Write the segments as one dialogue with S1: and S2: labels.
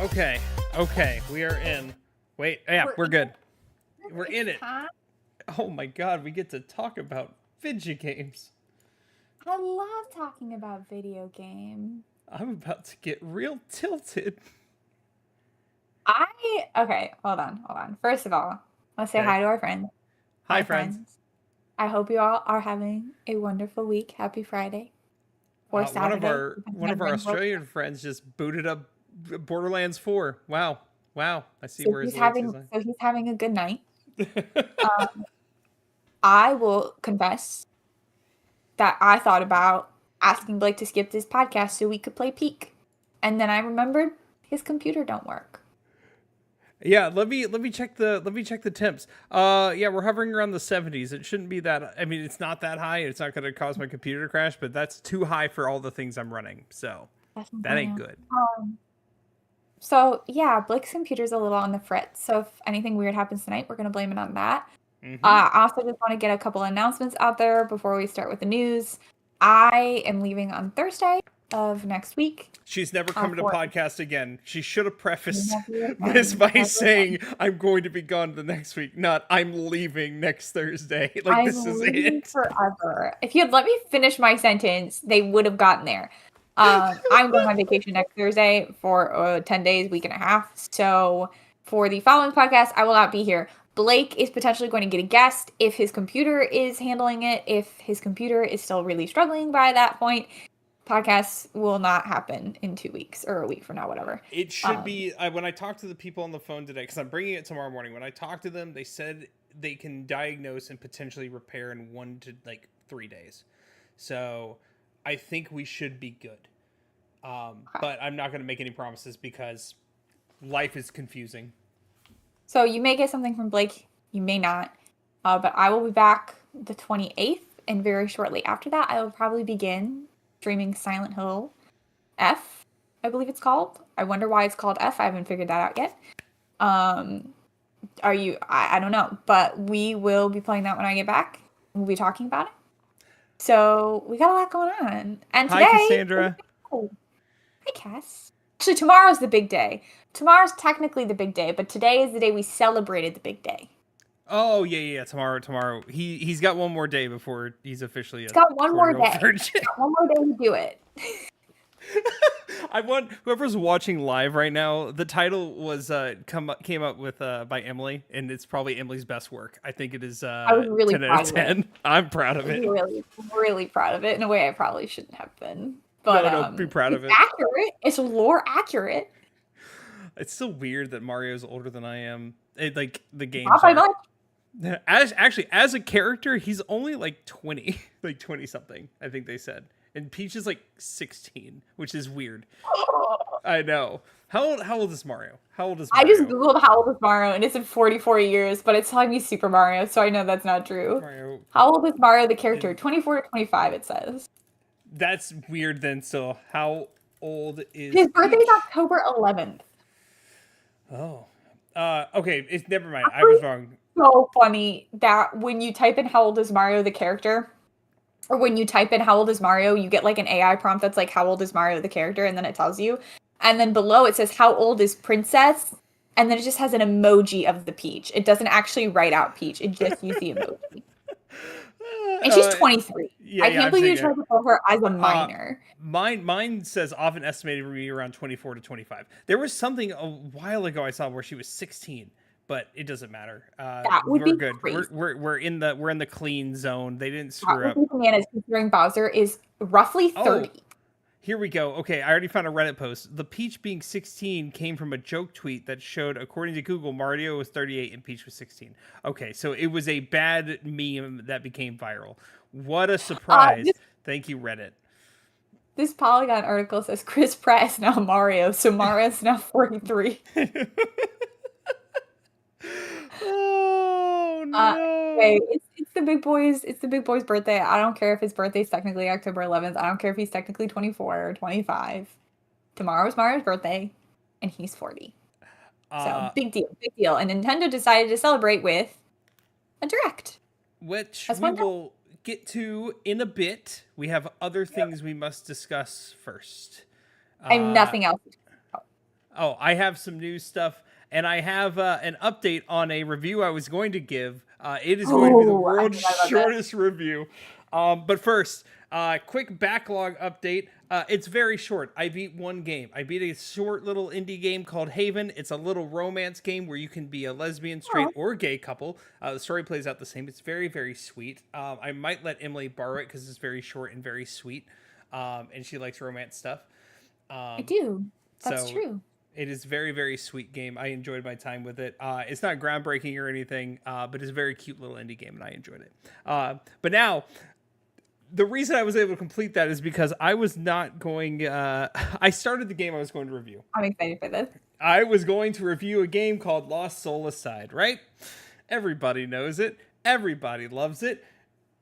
S1: Okay. Okay. We are in. Wait. Yeah, we're good. We're in it.
S2: Time.
S1: Oh my god, we get to talk about video games.
S2: I love talking about video games.
S1: I'm about to get real tilted.
S2: Okay, hold on. First of all, let's say
S1: Okay.
S2: hi to our friends.
S1: Hi, friends.
S2: I hope you all are having a wonderful week. Happy Friday. Or
S1: One of
S2: Saturday.
S1: our
S2: depending
S1: one
S2: on
S1: of our
S2: where in the world.
S1: Australian friends just booted up Borderlands 4. Wow. Wow. I see
S2: So
S1: where his
S2: he's
S1: loyalty is
S2: having
S1: lying.
S2: so he's having a good night. Um, I will confess that I thought about asking Blake to skip this podcast so we could play Peak. And then I remembered his computer don't work.
S1: Yeah, let me check the temps. Yeah, we're hovering around the 70s. It shouldn't be that. I mean, it's not that high. It's not going to cause my computer to crash, but that's too high for all the things I'm running. So
S2: That's
S1: that ain't
S2: insane.
S1: good.
S2: So yeah, Blake's computer's a little on the fritz. So if anything weird happens tonight, we're gonna blame it on that. I also just want to get a couple announcements out there before we start with the news. I am leaving on Thursday of next week.
S1: She's never coming to
S2: for-
S1: podcast again. She should have prefaced
S2: Never
S1: this
S2: again,
S1: by
S2: never
S1: saying, "I'm going to be gone the next week," not "I'm leaving next Thursday." Like
S2: I'm
S1: this is
S2: leaving
S1: it.
S2: forever. If you had let me finish my sentence, they would have gotten there. I'm going on vacation next Thursday for 10 days, week and a half. So for the following podcast, I will not be here. Blake is potentially going to get a guest if his computer is handling it. If his computer is still really struggling by that point, podcasts will not happen in 2 weeks or a week from now, whatever.
S1: It should be. When I talked to the people on the phone today, because I'm bringing it tomorrow morning. When I talked to them, they said they can diagnose and potentially repair in 1 to 3 days. So I think we should be good. But I'm not going to make any promises because life is confusing.
S2: So you may get something from Blake, you may not. But I will be back the 28th, and very shortly after that, I will probably begin streaming Silent Hill F, I believe it's called. I wonder why it's called F. I haven't figured that out yet. I don't know, but we will be playing that when I get back. We'll be talking about it. So we got a lot going on. And today,
S1: Hi, Cassandra.
S2: Hi, Cass. Actually, tomorrow's the big day. Tomorrow's technically the big day, but today is the day we celebrated the big day.
S1: Oh yeah. Tomorrow. He's got one more day before he's officially.
S2: He's got one more day. One more day to do it.
S1: I want whoever's watching live right now. The title was came up with by Emily, and it's probably Emily's best work. I think it is.
S2: I was really
S1: 10 out of 10. I'm proud of it.
S2: Really proud of it in a way I probably shouldn't have been. But
S1: no, be proud of it.
S2: Accurate. It's lore accurate.
S1: It's still weird that Mario's older than I am. Like the games.
S2: Not by much.
S1: As a character, he's only like 20, like 20 something. I think they said. And Peach is like 16, which is weird. I know. How old is Mario? How old is Mario?
S2: I just googled how old is Mario, and it said 44 years, but it's telling me Super Mario, so I know that's not true.
S1: Mario,
S2: how old is Mario the character? 24 to 25, it says.
S1: That's weird then, so how old is
S2: His birthday is October 11th.
S1: Oh. Okay, never mind. I was wrong.
S2: So funny that when you type in how old is Mario the character, or when you type in how old is Mario, you get like an AI prompt that's like how old is Mario the character, and then it tells you. And then below it says how old is Princess, and then it just has an emoji of the Peach. It doesn't actually write out Peach. It just uses the emoji. And she's 23. I can't believe you tried to call her as a minor.
S1: Mine says often estimated to be around 24 to 25. There was something a while ago I saw where she was 16. But it doesn't matter.
S2: That would
S1: we're
S2: be
S1: good.
S2: Crazy.
S1: We're in the clean zone. They didn't screw up.
S2: Bananas considering Bowser is roughly 30.
S1: Oh, here we go. Okay, I already found a Reddit post. The Peach being 16 came from a joke tweet that showed, according to Google, Mario was 38 and Peach was 16. Okay, so it was a bad meme that became viral. What a surprise! Thank you, Reddit.
S2: This Polygon article says Chris Pratt is now Mario, so Mario's now 43.
S1: Oh no!
S2: Hey, it's the big boy's. It's the big boy's birthday. I don't care if his birthday's technically October 11th. I don't care if he's technically 24 or 25. Tomorrow's Mario's birthday, and he's 40. So big deal. And Nintendo decided to celebrate with a Direct,
S1: which we will get to in a bit. We have other things we must discuss first.
S2: I have nothing else.
S1: Oh, I have some new stuff, and I have an update on a review I was going to give. It is going to be the
S2: Oh, I
S1: world's
S2: forgot about that.
S1: shortest review. But first, quick backlog update. It's very short. I beat one game. I beat a short little indie game called Haven. It's a little romance game where you can be a lesbian, straight,
S2: Oh,
S1: or gay couple. The story plays out the same. It's very, very sweet. I might let Emily borrow it because it's very short and very sweet, and she likes romance stuff.
S2: I
S1: Um,
S2: do. That's
S1: so
S2: true.
S1: it is very, very sweet game. I enjoyed my time with it. It's not groundbreaking or anything, but it's a very cute little indie game, and I enjoyed it. But now, the reason I was able to complete that is because I was not going. I started the game I was going to review.
S2: I'm excited for this.
S1: I was going to review a game called Lost Soul Aside, right? Everybody knows it. Everybody loves it.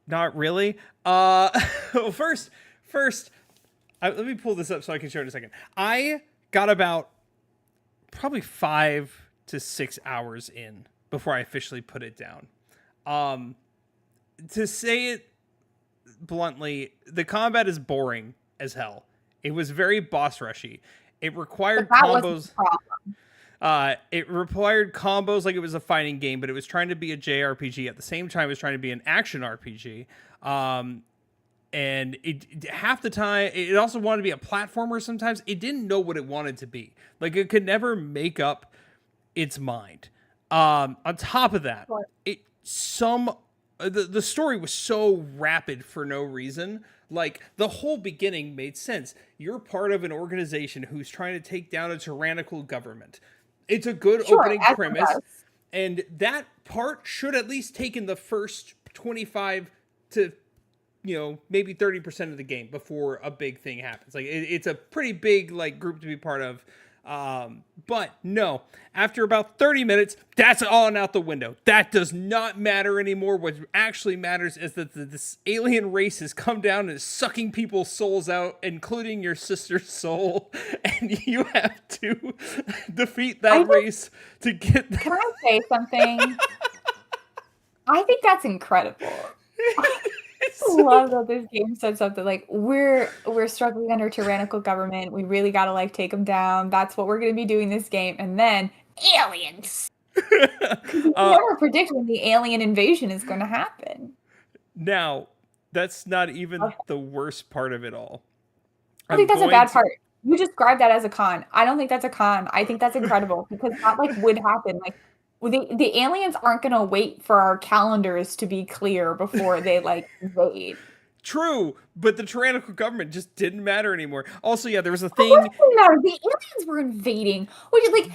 S1: Not really. Well, first, let me pull this up so I can show it in a second. I got about probably 5 to 6 hours in before I officially put it down. To say it bluntly, the combat is boring as hell. It was very boss rushy. It required
S2: But that wasn't
S1: combos.
S2: the problem.
S1: It required combos like it was a fighting game, but it was trying to be a JRPG at the same time. It was trying to be an action RPG. And it half the time it also wanted to be a platformer. Sometimes it didn't know what it wanted to be. Like it could never make up its mind. On top of that,
S2: Sure.
S1: the story was so rapid for no reason. Like the whole beginning made sense. You're part of an organization who's trying to take down a tyrannical government. It's a good
S2: Sure,
S1: opening
S2: as it
S1: premise,
S2: does.
S1: and that part should at least take in the first 25 to maybe 30% of the game before a big thing happens. Like it's a pretty big like group to be part of. But no, after about 30 minutes, that's all out the window. That does not matter anymore. What actually matters is that this alien race has come down and is sucking people's souls out, including your sister's soul, and you have to defeat
S2: I
S1: that
S2: think,
S1: race to get
S2: can I say something? I think that's incredible. I love that this game said something like we're struggling under tyrannical government. We really gotta like take them down. That's what we're gonna be doing this game, and then aliens. Because you can
S1: uh,
S2: never predict when the alien invasion is going to happen.
S1: now, that's not even
S2: Okay.
S1: the worst part of it all.
S2: I
S1: I'm
S2: think that's a
S1: going
S2: bad
S1: to.
S2: part. You described that as a con. I don't think that's a con. I think that's incredible because that like would happen. Like the aliens aren't going to wait for our calendars to be clear before they like invade.
S1: True, but the tyrannical government just didn't matter anymore. Also, yeah, there was a
S2: Of course
S1: thing.
S2: it didn't matter. The aliens were invading, which is like,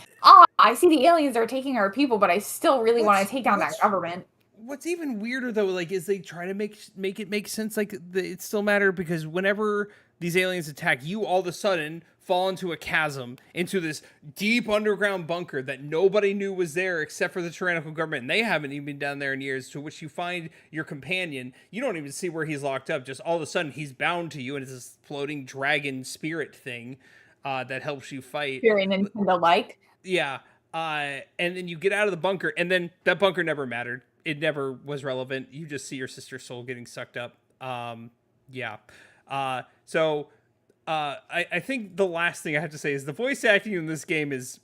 S2: I see the aliens are taking our people, but I still really want
S1: What's
S2: to take down that
S1: what's
S2: government.
S1: what's even weirder though, like, is they try to make it make sense, like it still matter because whenever these aliens attack, you all of a sudden fall into a chasm, into this deep underground bunker that nobody knew was there except for the tyrannical government, and they haven't even been down there in years. To which you find your companion. You don't even see where he's locked up. Just all of a sudden, he's bound to you, and it's this floating dragon spirit thing that helps you fight.
S2: Very Nintendo like.
S1: Yeah. And then you get out of the bunker, and then that bunker never mattered. It never was relevant. You just see your sister's soul getting sucked up. Yeah. I think the last thing I have to say is the voice acting in this game is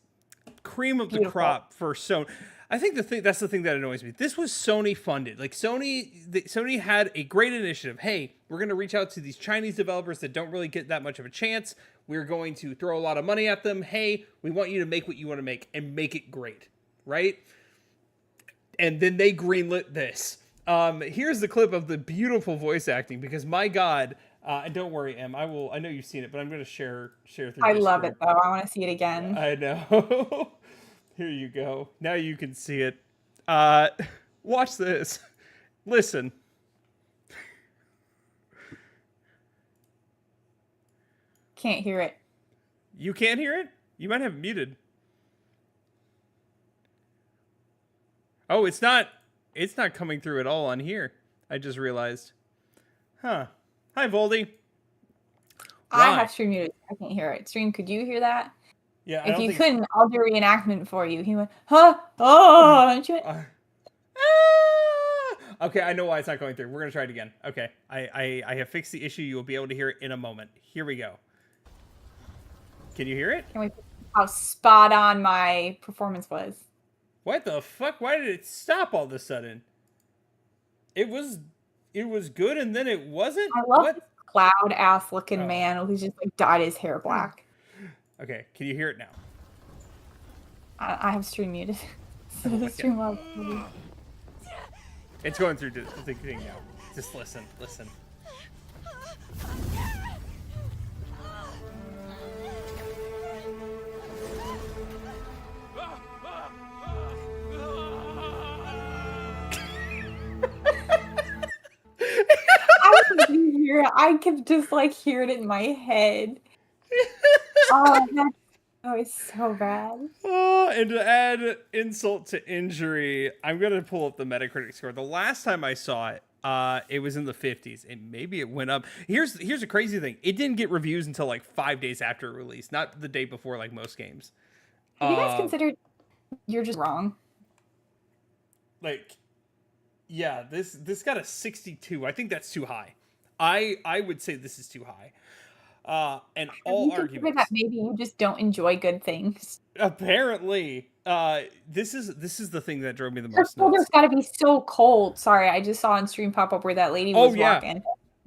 S1: cream of the
S2: Beautiful.
S1: crop for Sony. I think that's the thing that annoys me. This was Sony funded. Like Sony had a great initiative. Hey, we're going to reach out to these Chinese developers that don't really get that much of a chance. We're going to throw a lot of money at them. Hey, we want you to make what you want to make and make it great, right? And then they greenlit this. Here's the clip of the beautiful voice acting because my God, and don't worry, Em, I know you've seen it, but I'm going to share through.
S2: I love
S1: Discord.
S2: it though. I want to see it again.
S1: I know. Here you go. Now you can see it. Watch this. Listen.
S2: Can't hear it.
S1: You can't hear it? You might have it muted. Oh, it's not coming through at all on here. I just realized. Huh. Hi, Voldy.
S2: I
S1: Why?
S2: have stream muted. I can't hear it. Stream, could you hear that?
S1: Yeah, I
S2: If
S1: don't
S2: you
S1: think
S2: couldn't, I'll do a reenactment for you. He went, huh? Oh, and she went,
S1: Okay, I know why it's not going through. We're gonna try it again. Okay, I have fixed the issue. You will be able to hear it in a moment. Here we go. Can you hear it?
S2: can we? how spot on my performance was.
S1: What the fuck? Why did it stop all of a sudden? It was good and then it wasn't?
S2: I love
S1: What?
S2: this cloud ass looking
S1: Oh.
S2: man who's just like dyed his hair black.
S1: Okay, can you hear it now?
S2: I have stream muted. So
S1: Oh
S2: the
S1: my
S2: stream
S1: God.
S2: was
S1: It's going through the thing now. Just listen.
S2: I could just like hear it in my head. Oh, it's so bad.
S1: Oh, and to add insult to injury, I'm gonna pull up the Metacritic score. The last time I saw it, it was in the 50s, and maybe it went up. Here's a crazy thing: it didn't get reviews until like 5 days after release, not the day before, like most games.
S2: Have you guys considered you're just wrong?
S1: Like, yeah, this got a 62. I think that's too high. I would say this is too high. And all arguments
S2: that maybe you just don't enjoy good things.
S1: Apparently, this is the thing that drove me the
S2: Her
S1: most
S2: shoulder's
S1: nuts.
S2: got to be so cold. Sorry, I just saw on stream pop up where that lady was walking.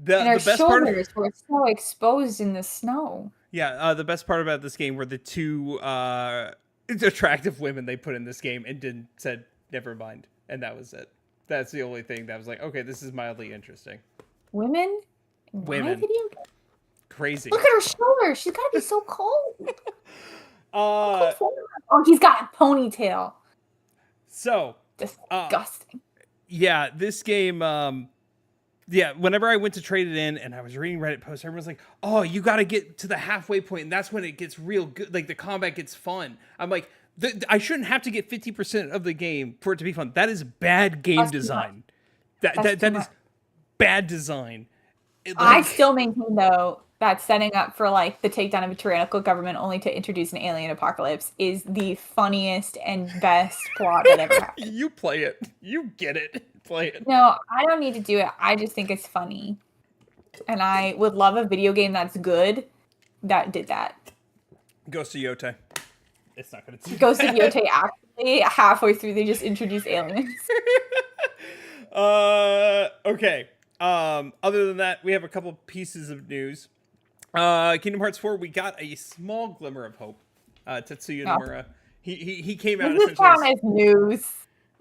S2: And her shoulders were so exposed in the snow.
S1: Yeah, the best part about this game were the two attractive women they put in this game and said never mind, and that was it. That's the only thing that was like, okay, this is mildly interesting.
S2: Women.
S1: Crazy.
S2: Look at her shoulder. She's got to be so cold.
S1: Oh,
S2: he's got a ponytail.
S1: So
S2: disgusting.
S1: Yeah, this game. Yeah, whenever I went to trade it in, and I was reading Reddit posts, everyone was like, "Oh, you got to get to the halfway point, and that's when it gets real good. Like the combat gets fun." I'm like, I shouldn't have to get 50% of the game for it to be fun. That is bad game design. That is bad design.
S2: I still maintain though that setting up for like the takedown of a tyrannical government only to introduce an alien apocalypse is the funniest and best plot that ever happened.
S1: You play it. You get it. Play it.
S2: No, I don't need to do it. I just think it's funny. And I would love a video game that's good that did that.
S1: Ghost of Yotei. It's not going to do
S2: Ghost of Yotei actually, halfway through, they just introduce aliens.
S1: Okay. Other than that, we have a couple pieces of news. Kingdom Hearts 4, we got a small glimmer of hope. Tetsuya Nomura. He came out
S2: this
S1: essentially
S2: as news.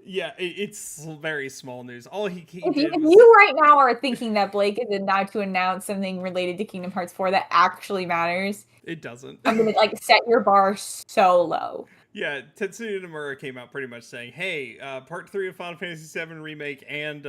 S1: Yeah, it's very small news. All he
S2: if
S1: did was...
S2: you right now are thinking that Blake is not to announce something related to Kingdom Hearts 4 that actually matters,
S1: it doesn't.
S2: I'm gonna like set your bar so low.
S1: Yeah, Tetsuya Nomura came out pretty much saying, "Hey, Part 3 of Final Fantasy VII Remake and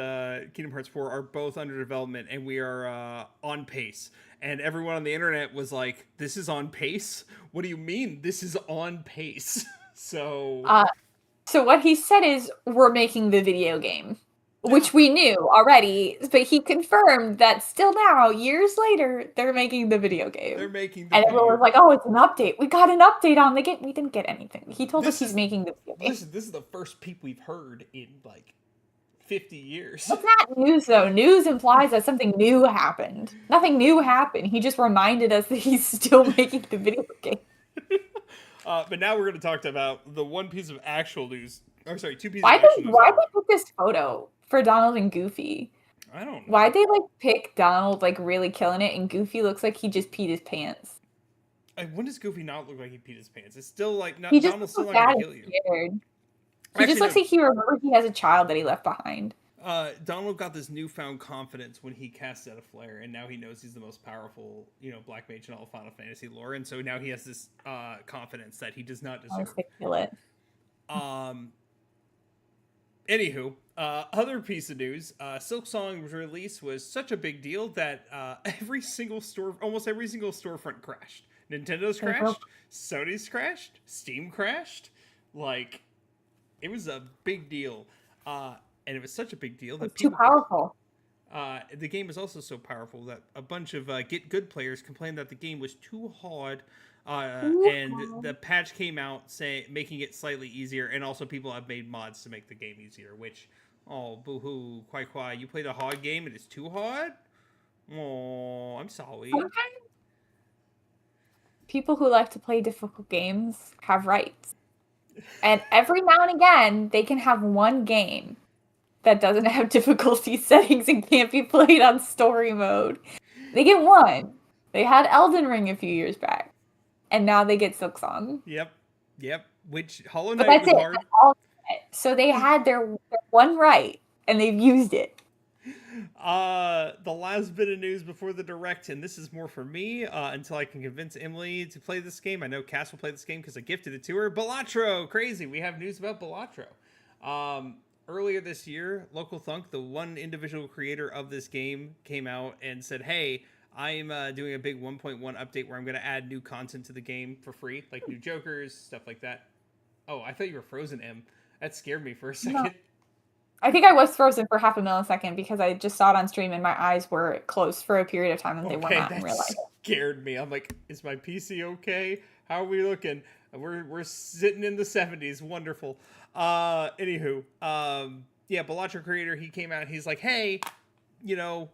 S1: Kingdom Hearts 4 are both under development, and we are on pace." And everyone on the internet was like, "This is on pace? What do you mean this is on pace?"
S2: So what he said is, we're making the video game, which we knew already, but he confirmed that still now, years later, they're making the video game.
S1: They're making the
S2: And everyone was like, oh, it's an update. We got an update on the game. We didn't get anything. He told us he's making the video game.
S1: Listen, this is the first peep we've heard in, like, 50 years.
S2: It's not news, though. News implies that something new happened. Nothing new happened. He just reminded us that he's still making the video game.
S1: But now we're going to talk about the one piece of actual news. Or sorry, two pieces
S2: of
S1: actual news.
S2: Why'd they pick this photo for Donald and Goofy?
S1: I don't know.
S2: Why'd they, like, pick Donald, like, really killing it, and Goofy looks like he just peed his pants?
S1: When does Goofy not look like he peed his pants? It's still, like, not,
S2: he just
S1: Donald's still not going to kill you.
S2: Scared. He just looks like he remembers he has a child that he left behind.
S1: Donald got this newfound confidence when he cast out a flare, and now he knows he's the most powerful, black mage in all of Final Fantasy lore, and so now he has this confidence that he does not deserve.
S2: Kill it.
S1: Anywho, other piece of news: Silksong's release was such a big deal that almost every single storefront crashed. Nintendo's crashed, Sony's crashed, Steam crashed. Like, it was a big deal. And it was such a big deal that
S2: too powerful.
S1: The game is also so powerful that a bunch of Get Good players complained that the game was too hard, and the patch came out making it slightly easier, and also people have made mods to make the game easier. Which, oh, boo-hoo, Kwai, you played a hard game and it's too hard? Oh, I'm sorry.
S2: people who like to play difficult games have rights. And every now and again, they can have one game that doesn't have difficulty settings and can't be played on story mode. They get one. They had Elden Ring a few years back. And now they get Silksong.
S1: Yep. Which Hollow
S2: But
S1: Knight
S2: that's
S1: was
S2: it.
S1: hard.
S2: That's all. So they had their one right, and they've used it.
S1: The last bit of news before the direct, and this is more for me until I can convince Emily to play this game. I know Cass will play this game because I gifted it to her. Balatro, crazy. We have news about Balatro. Earlier this year, Local Thunk, the one individual creator of this game, came out and said, hey, I'm doing a big 1.1 update where I'm going to add new content to the game for free, like new Jokers, stuff like that. Oh, I thought you were frozen, Em. That scared me for a second.
S2: No. I think I was frozen for half a millisecond because I just saw it on stream and my eyes were closed for a period of time and they were not in real life.
S1: Scared me. I'm like, is my PC okay? How are we looking? We're sitting in the 70s. Wonderful. Anywho, yeah, Balatro creator, he came out and he's like, hey, I'm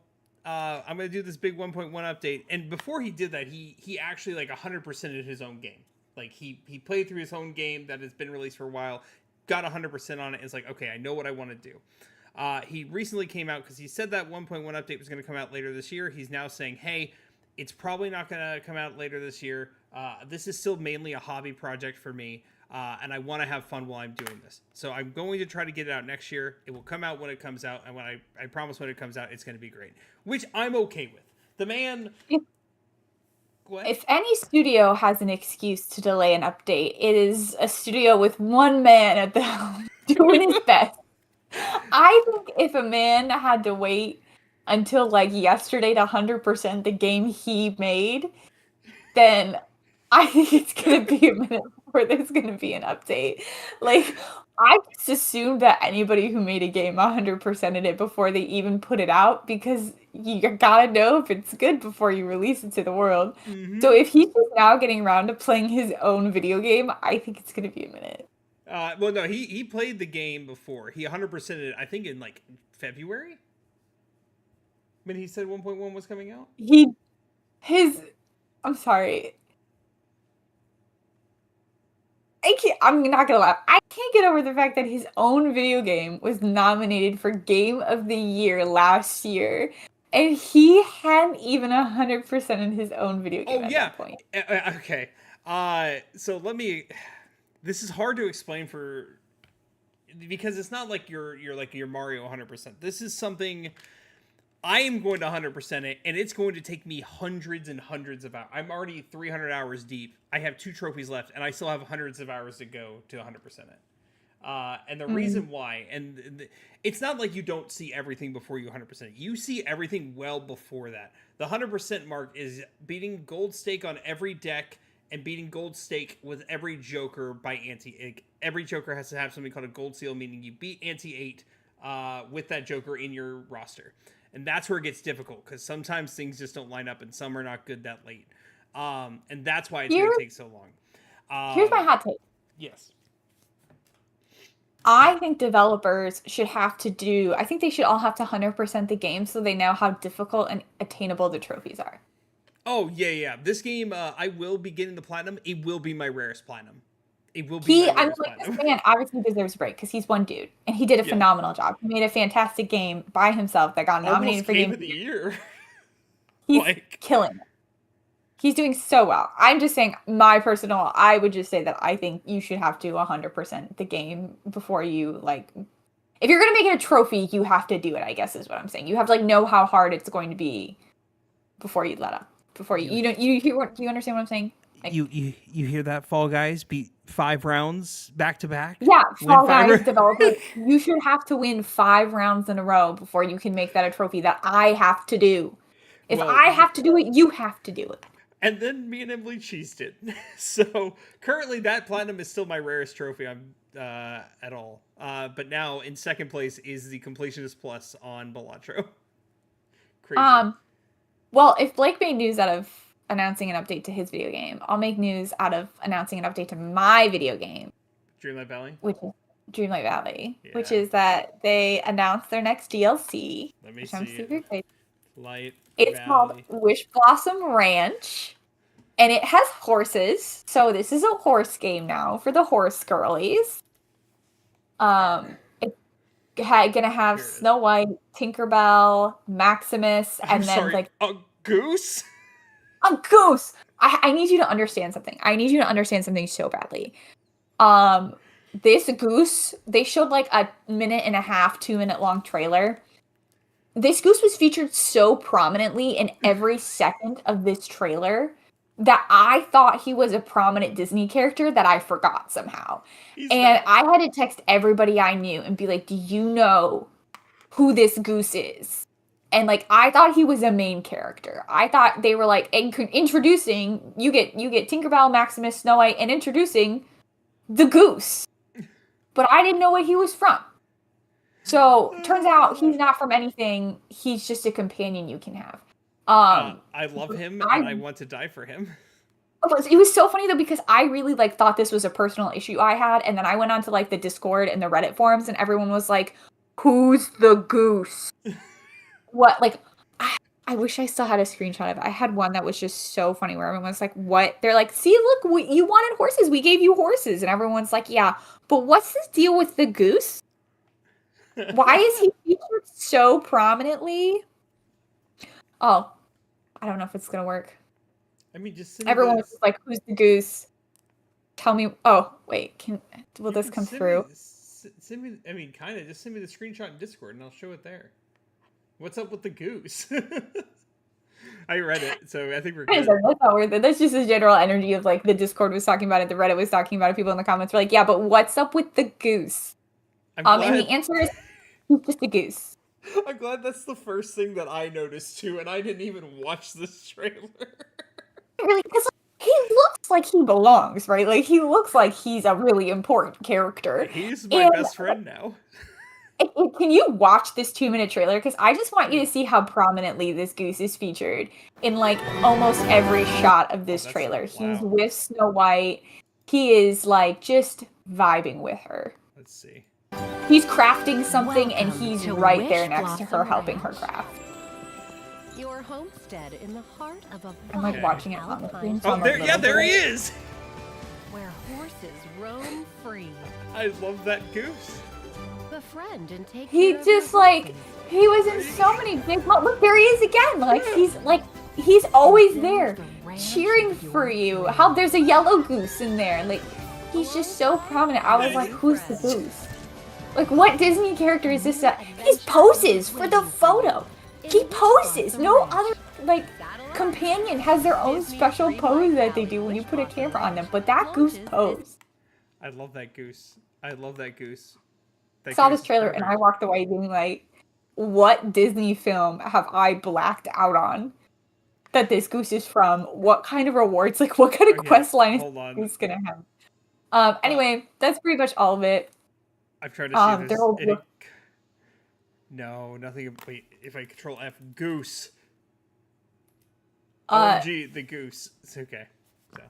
S1: gonna do this big 1.1 update. And before he did that, he actually like 100%ed his own game. Like he played through his own game that has been released for a while, got 100% on it, and is like, okay, I know what I want to do. He recently came out because he said that 1.1 update was going to come out later this year. He's now saying, hey, it's probably not going to come out later this year. This is still mainly a hobby project for me, and I want to have fun while I'm doing this. So I'm going to try to get it out next year. It will come out when it comes out, and when I promise when it comes out, it's going to be great, which I'm okay with. The man...
S2: If any studio has an excuse to delay an update, it is a studio with one man at the helm doing his best. I think if a man had to wait until like yesterday to 100% the game he made, then I think it's gonna be a minute before there's gonna be an update. Like, I just assumed that anybody who made a game 100%ed it before they even put it out, because you gotta know if it's good before you release it to the world.
S1: Mm-hmm.
S2: So if he's just now getting around to playing his own video game, I think it's gonna be a minute.
S1: Well, no, he played the game before. He 100%ed it, I think, in like February when he said 1.1 was coming out.
S2: I'm sorry. I'm not gonna laugh. I can't get over the fact that his own video game was nominated for Game of the Year last year, and he hadn't even 100% in his own video game at that point.
S1: Okay. So let me. This is hard to explain because it's not like you're like your Mario 100%. This is something. I am going to 100% it, and it's going to take me hundreds and hundreds of hours. I'm already 300 hours deep. I have 2 trophies left, and I still have hundreds of hours to go to 100% it. And the reason why, and it's not like you don't see everything before you 100%. You see everything well before that. The 100% mark is beating gold stake on every deck and beating gold stake with every Joker by ante. Every Joker has to have something called a gold seal, meaning you beat ante 8 with that Joker in your roster. And that's where it gets difficult, because sometimes things just don't line up and some are not good that late. And that's why it's going to take so long.
S2: Here's my hot take.
S1: Yes.
S2: I think developers should have to I think they should all have to 100% the game so they know how difficult and attainable the trophies are.
S1: Oh, yeah. This game, I will be getting the platinum. It will be my rarest platinum. It will be my rarest platinum.
S2: This man obviously deserves a break because he's one dude, and he did a phenomenal job. He made a fantastic game by himself that got nominated for Game
S1: of the Year.
S2: He's killing it. He's doing so well. I'm just saying, I would just say that I think you should have to 100% the game before you, like, if you're going to make it a trophy, you have to do it, I guess is what I'm saying. You have to, like, know how hard it's going to be before you let up. Before you do you understand what I'm saying? Like,
S1: you hear that, Fall Guys? Beat 5 rounds back to back?
S2: Yeah, Fall Guys developers, you should have to win 5 rounds in a row before you can make that a trophy that I have to do. If I have to do it, you have to do it.
S1: And then me and Emily cheesed it. So currently that platinum is still my rarest trophy at all. But now in second place is the Completionist Plus on Balatro. Crazy.
S2: Well, if Blake made news out of announcing an update to his video game, I'll make news out of announcing an update to my video game.
S1: Dreamlight Valley?
S2: Which is that they announced their next DLC.
S1: Let me see.
S2: I'm super excited.
S1: Light
S2: It's
S1: Valley.
S2: called Wish Blossom Ranch. And it has horses, so this is a horse game now for the horse girlies. It's gonna have Snow White, Tinkerbell, Maximus, and then like
S1: a goose.
S2: A goose. I need you to understand something. I need you to understand something so badly. This goose, they showed like a 1.5, 2-minute long trailer. This goose was featured so prominently in every second of this trailer that I thought he was a prominent Disney character that I forgot somehow. I had to text everybody I knew and be like, do you know who this goose is? And like, I thought he was a main character. I thought they were like introducing, you get Tinkerbell, Maximus, Snow White, and introducing the goose. But I didn't know what he was from. So, turns out he's not from anything. He's just a companion you can have.
S1: I love him, and I want to die for him.
S2: It was so funny, though, because I really, like, thought this was a personal issue I had, and then I went onto, like, the Discord and the Reddit forums, and everyone was like, who's the goose? What, like, I wish I still had a screenshot of it. I had one that was just so funny where everyone's like, what? They're like, see, look, you wanted horses. We gave you horses. And everyone's like, yeah, but what's this deal with the goose? Why is he featured so prominently? Oh, I don't know if it's going to work.
S1: I mean, just
S2: everyone was like, who's the goose? Tell me. Oh, wait. Will this come through?
S1: Send me, I mean, kind of. Just send me the screenshot in Discord and I'll show it there. What's up with the goose? I read it, so I think we're good.
S2: That's not worth it. That's just the general energy of like the Discord was talking about it, the Reddit was talking about it, people in the comments were like, yeah, but what's up with the goose? And the answer is he's just a goose.
S1: I'm glad that's the first thing that I noticed too, and I didn't even watch this trailer.
S2: Really, because he looks like he belongs, right? Like he looks like he's a really important character.
S1: He's my best friend now.
S2: Can you watch this 2-minute trailer? Because I just want you to see how prominently this goose is featured in like almost every shot of this trailer. Wow. He's with Snow White. He is like just vibing with her.
S1: Let's see.
S2: He's crafting something and he's right there next to her helping her craft.
S3: Your homestead in the heart of a
S2: I'm like watching it on the screen.
S1: Oh, there he is!
S3: Where horses roam free.
S1: I love that goose.
S3: Befriend and take
S2: he just like he was in so many big look, there he is again. He's always there cheering for you. How there's a yellow goose in there. Like he's just so prominent. I was like, who's the goose? Like what Disney character is this? He poses for the photo. He poses. No other like companion has their own special pose that they do when you put a camera on them. But that goose pose.
S1: I love that goose. I love that goose.
S2: I saw this trailer and I walked away being like, what Disney film have I blacked out on that this goose is from? What kind of rewards, like what kind of quest line is this goose gonna have? Anyway, that's pretty much all of it.
S1: I've tried to see if there's no, nothing. Wait, if I control F, goose. OMG, the goose. It's okay. So,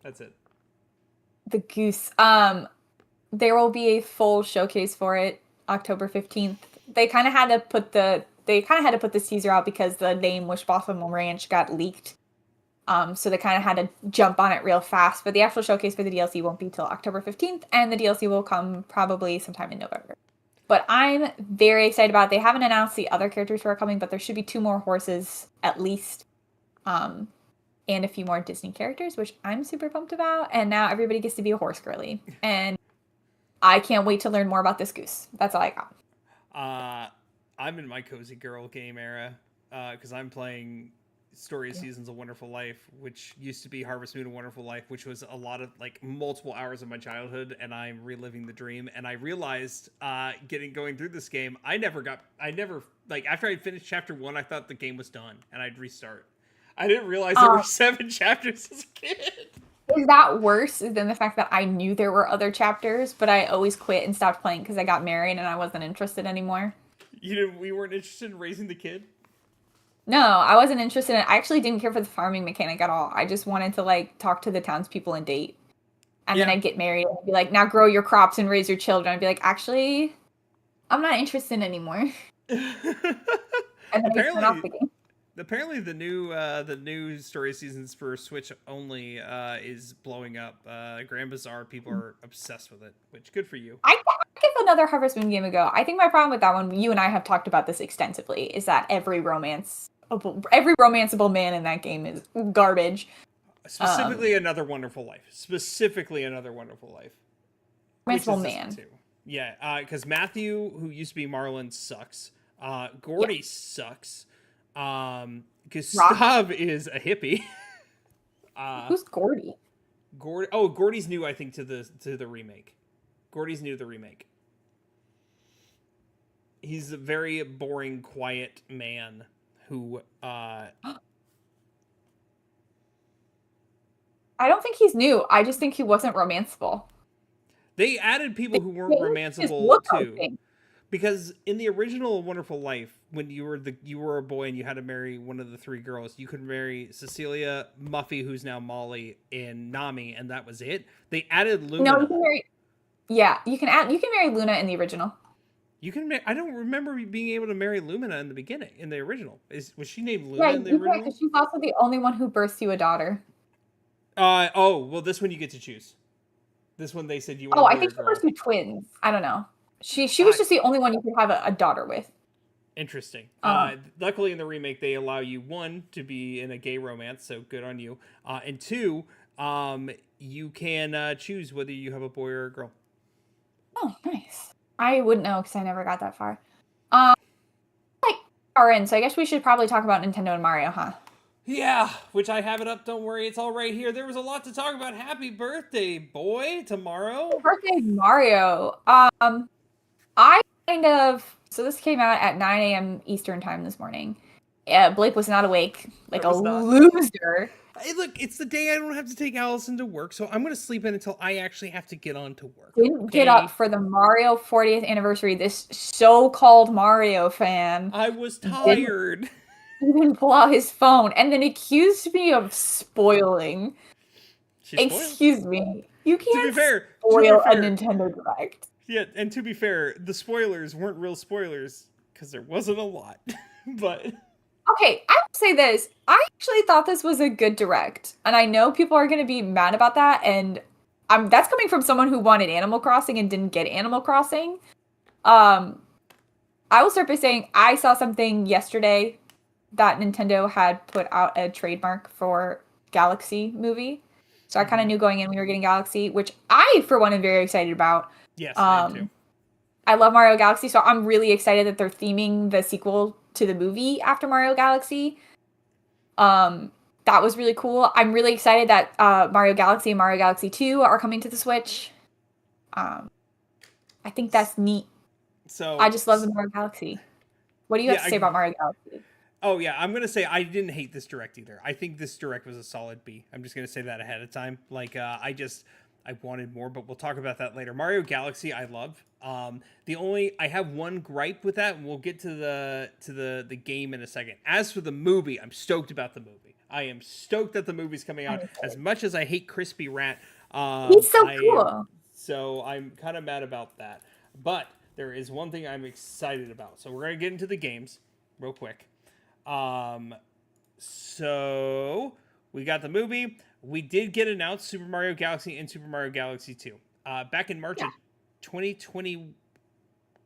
S1: that's it.
S2: The goose. There will be a full showcase for it October 15th. They kind of had to put this teaser out because the name Wish Blossom Ranch got leaked. So they kind of had to jump on it real fast. But the actual showcase for the DLC won't be till October 15th, and the DLC will come probably sometime in November. But I'm very excited about it. They haven't announced the other characters who are coming, but there should be 2 more horses at least. And a few more Disney characters, which I'm super pumped about. And now everybody gets to be a horse girly. And I can't wait to learn more about this goose. That's all I got.
S1: I'm in my cozy girl game era because I'm playing Story of Seasons: A Wonderful Life, which used to be Harvest Moon: A Wonderful Life, which was a lot of like multiple hours of my childhood, and I'm reliving the dream. And I realized going through this game, I never like after I finished chapter 1, I thought the game was done and I'd restart. I didn't realize there were 7 chapters as a kid.
S2: Is that worse than the fact that I knew there were other chapters, but I always quit and stopped playing because I got married and I wasn't interested anymore?
S1: We weren't interested in raising the kid?
S2: No, I wasn't interested in it. I actually didn't care for the farming mechanic at all. I just wanted to like talk to the townspeople and date. And then I'd get married and be like, now grow your crops and raise your children. I'd be like, actually, I'm not interested anymore. And then I turn off the game.
S1: Apparently the new story seasons for Switch only is blowing up. Grand Bazaar, people are obsessed with it, which good for you.
S2: I give another Harvest Moon game a go. I think my problem with that one, you and I have talked about this extensively, is that every romanceable man in that game is garbage.
S1: Specifically, Another Wonderful Life.
S2: Romanceable man.
S1: Too. Yeah, because Matthew, who used to be Marlon, sucks. Gordy sucks. Gustav is a hippie.
S2: Who's Gordy?
S1: Gordy's new, I think, to the remake. Gordy's new to the remake. He's a very boring, quiet man who
S2: I don't think he's new. I just think he wasn't romanceable.
S1: They added people who weren't romanceable too. Because in the original Wonderful Life, when you were a boy and you had to marry one of the three girls, you could marry Cecilia, Muffy, who's now Molly, and Nami, and that was it. They added Luna.
S2: No, you can marry. Yeah, you can marry Luna in the original.
S1: You can. I don't remember being able to marry Lumina in the beginning, in the original. Was she named Luna in the original? Yeah,
S2: because she's also the only one who births you a daughter.
S1: Well, this one you get to choose. This one they said you want.
S2: Oh, I think she births you twins. I don't know. She was just the only one you could have a daughter with.
S1: Interesting. Luckily in the remake they allow you, one, to be in a gay romance, so good on you. And two, you can choose whether you have a boy or a girl.
S2: Oh, nice. I wouldn't know because I never got that far. Like are in, so I guess we should probably talk about Nintendo and Mario, huh?
S1: Yeah, which I have it up. Don't worry, it's all right here. There was a lot to talk about. Happy birthday, boy, tomorrow.
S2: Happy birthday, Mario. So this came out at 9 a.m. Eastern time this morning. Blake was not awake, like a loser.
S1: Hey, look, it's the day I don't have to take Allison to work, so I'm going to sleep in until I actually have to get on to work.
S2: Didn't get up for the Mario 40th anniversary. This so-called Mario fan.
S1: I was tired.
S2: Didn't pull out his phone and then accused me of spoiling. Excuse me. You can't spoil a Nintendo Direct.
S1: Yeah, and to be fair, the spoilers weren't real spoilers because there wasn't a lot. But
S2: okay, I will say this. I actually thought this was a good Direct. And I know people are going to be mad about that. And that's coming from someone who wanted Animal Crossing and didn't get Animal Crossing. I will start by saying I saw something yesterday that Nintendo had put out a trademark for Galaxy movie. So I kind of knew going in we were getting Galaxy, which I, for one, am very excited about.
S1: Yes, I am too.
S2: I love Mario Galaxy, so I'm really excited that they're theming the sequel to the movie after Mario Galaxy. That was really cool. I'm really excited that Mario Galaxy and Mario Galaxy 2 are coming to the Switch. I think that's neat. So I just love the Mario Galaxy. What do you have to say about Mario Galaxy?
S1: Oh, yeah, I'm going to say I didn't hate this Direct either. I think this Direct was a solid B. I'm just going to say that ahead of time. Like, I wanted more, but we'll talk about that later. Mario Galaxy, I love. I have one gripe with that, and we'll get to the game in a second. As for the movie, I'm stoked about the movie. I am stoked that the movie's coming out. As much as I hate Crispy Rat,
S2: he's so cool.
S1: So I'm kind of mad about that. But there is one thing I'm excited about. So we're gonna get into the games real quick. So we got the movie. We did get announced Super Mario Galaxy and Super Mario Galaxy 2. Back in March of 2020.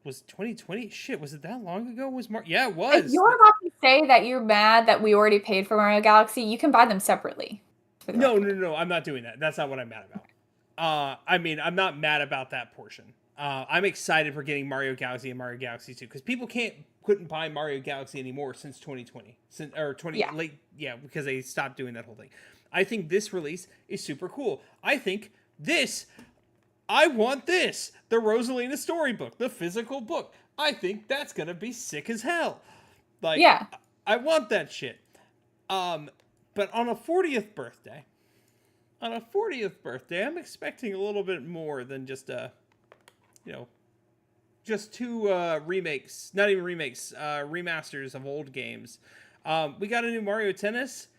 S1: Was 2020? Shit, was it that long ago? Yeah, it was.
S2: If you're about to say that you're mad that we already paid for Mario Galaxy, you can buy them separately.
S1: No, I'm not doing that. That's not what I'm mad about. I'm not mad about that portion. I'm excited for getting Mario Galaxy and Mario Galaxy 2 because people couldn't buy Mario Galaxy anymore since 2020. Because they stopped doing that whole thing. I think this release is super cool. I want this. The Rosalina storybook, the physical book. I think that's going to be sick as hell. Like, yeah. I want that shit. But on a 40th birthday, I'm expecting a little bit more than just two remakes, not even remakes, remasters of old games. We got a new Mario Tennis.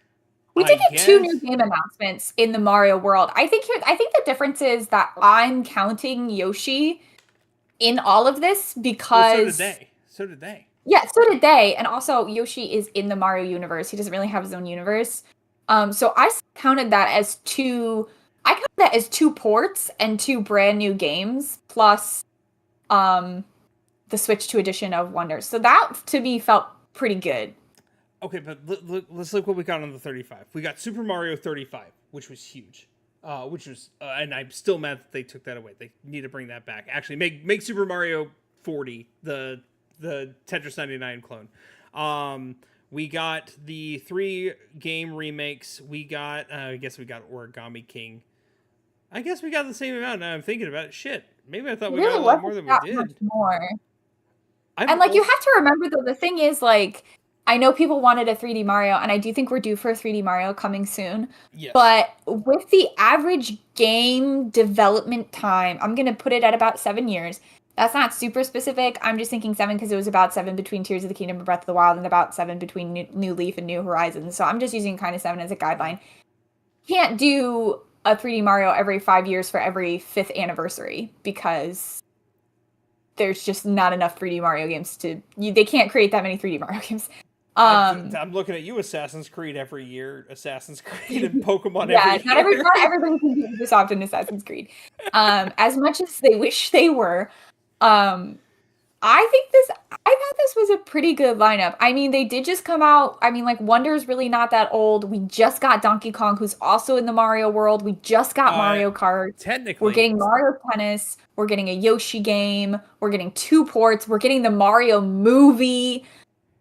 S2: We did get 2 new game announcements in the Mario world. I think the difference is that I'm counting Yoshi in all of this because
S1: So did they.
S2: Yeah, so did they. And also, Yoshi is in the Mario universe. He doesn't really have his own universe. So I counted that as two. I counted that as two ports and two brand new games plus the Switch 2 edition of Wonders. So that to me felt pretty good.
S1: Okay, but let's look what we got on the 35. We got Super Mario 35, which was huge. And I'm still mad that they took that away. They need to bring that back. Actually, make Super Mario 40 the Tetris 99 clone. We got the 3 game remakes. We got I guess we got Origami King. I guess we got the same amount. Now I'm thinking about it. Shit, maybe I thought we got a lot more than we did.
S2: Much more. And like you have to remember though, the thing is like I know people wanted a 3D Mario, and I do think we're due for a 3D Mario coming soon.
S1: Yes.
S2: But with the average game development time, I'm going to put it at about 7 years. That's not super specific. I'm just thinking 7 because it was about 7 between Tears of the Kingdom and Breath of the Wild, and about 7 between New Leaf and New Horizons. So I'm just using kind of 7 as a guideline. Can't do a 3D Mario every 5 years for every 5th anniversary because there's just not enough 3D Mario games they can't create that many 3D Mario games.
S1: I'm looking at you, Assassin's Creed every year, Assassin's Creed and Pokemon every year.
S2: Not everybody can do this often Assassin's Creed. As much as they wish they were. I thought this was a pretty good lineup. I mean, they did just come out. I mean, like, Wonder's really not that old. We just got Donkey Kong, who's also in the Mario world. We just got Mario Kart.
S1: Technically.
S2: We're getting Mario Tennis. We're getting a Yoshi game. We're getting 2 ports. We're getting the Mario movie.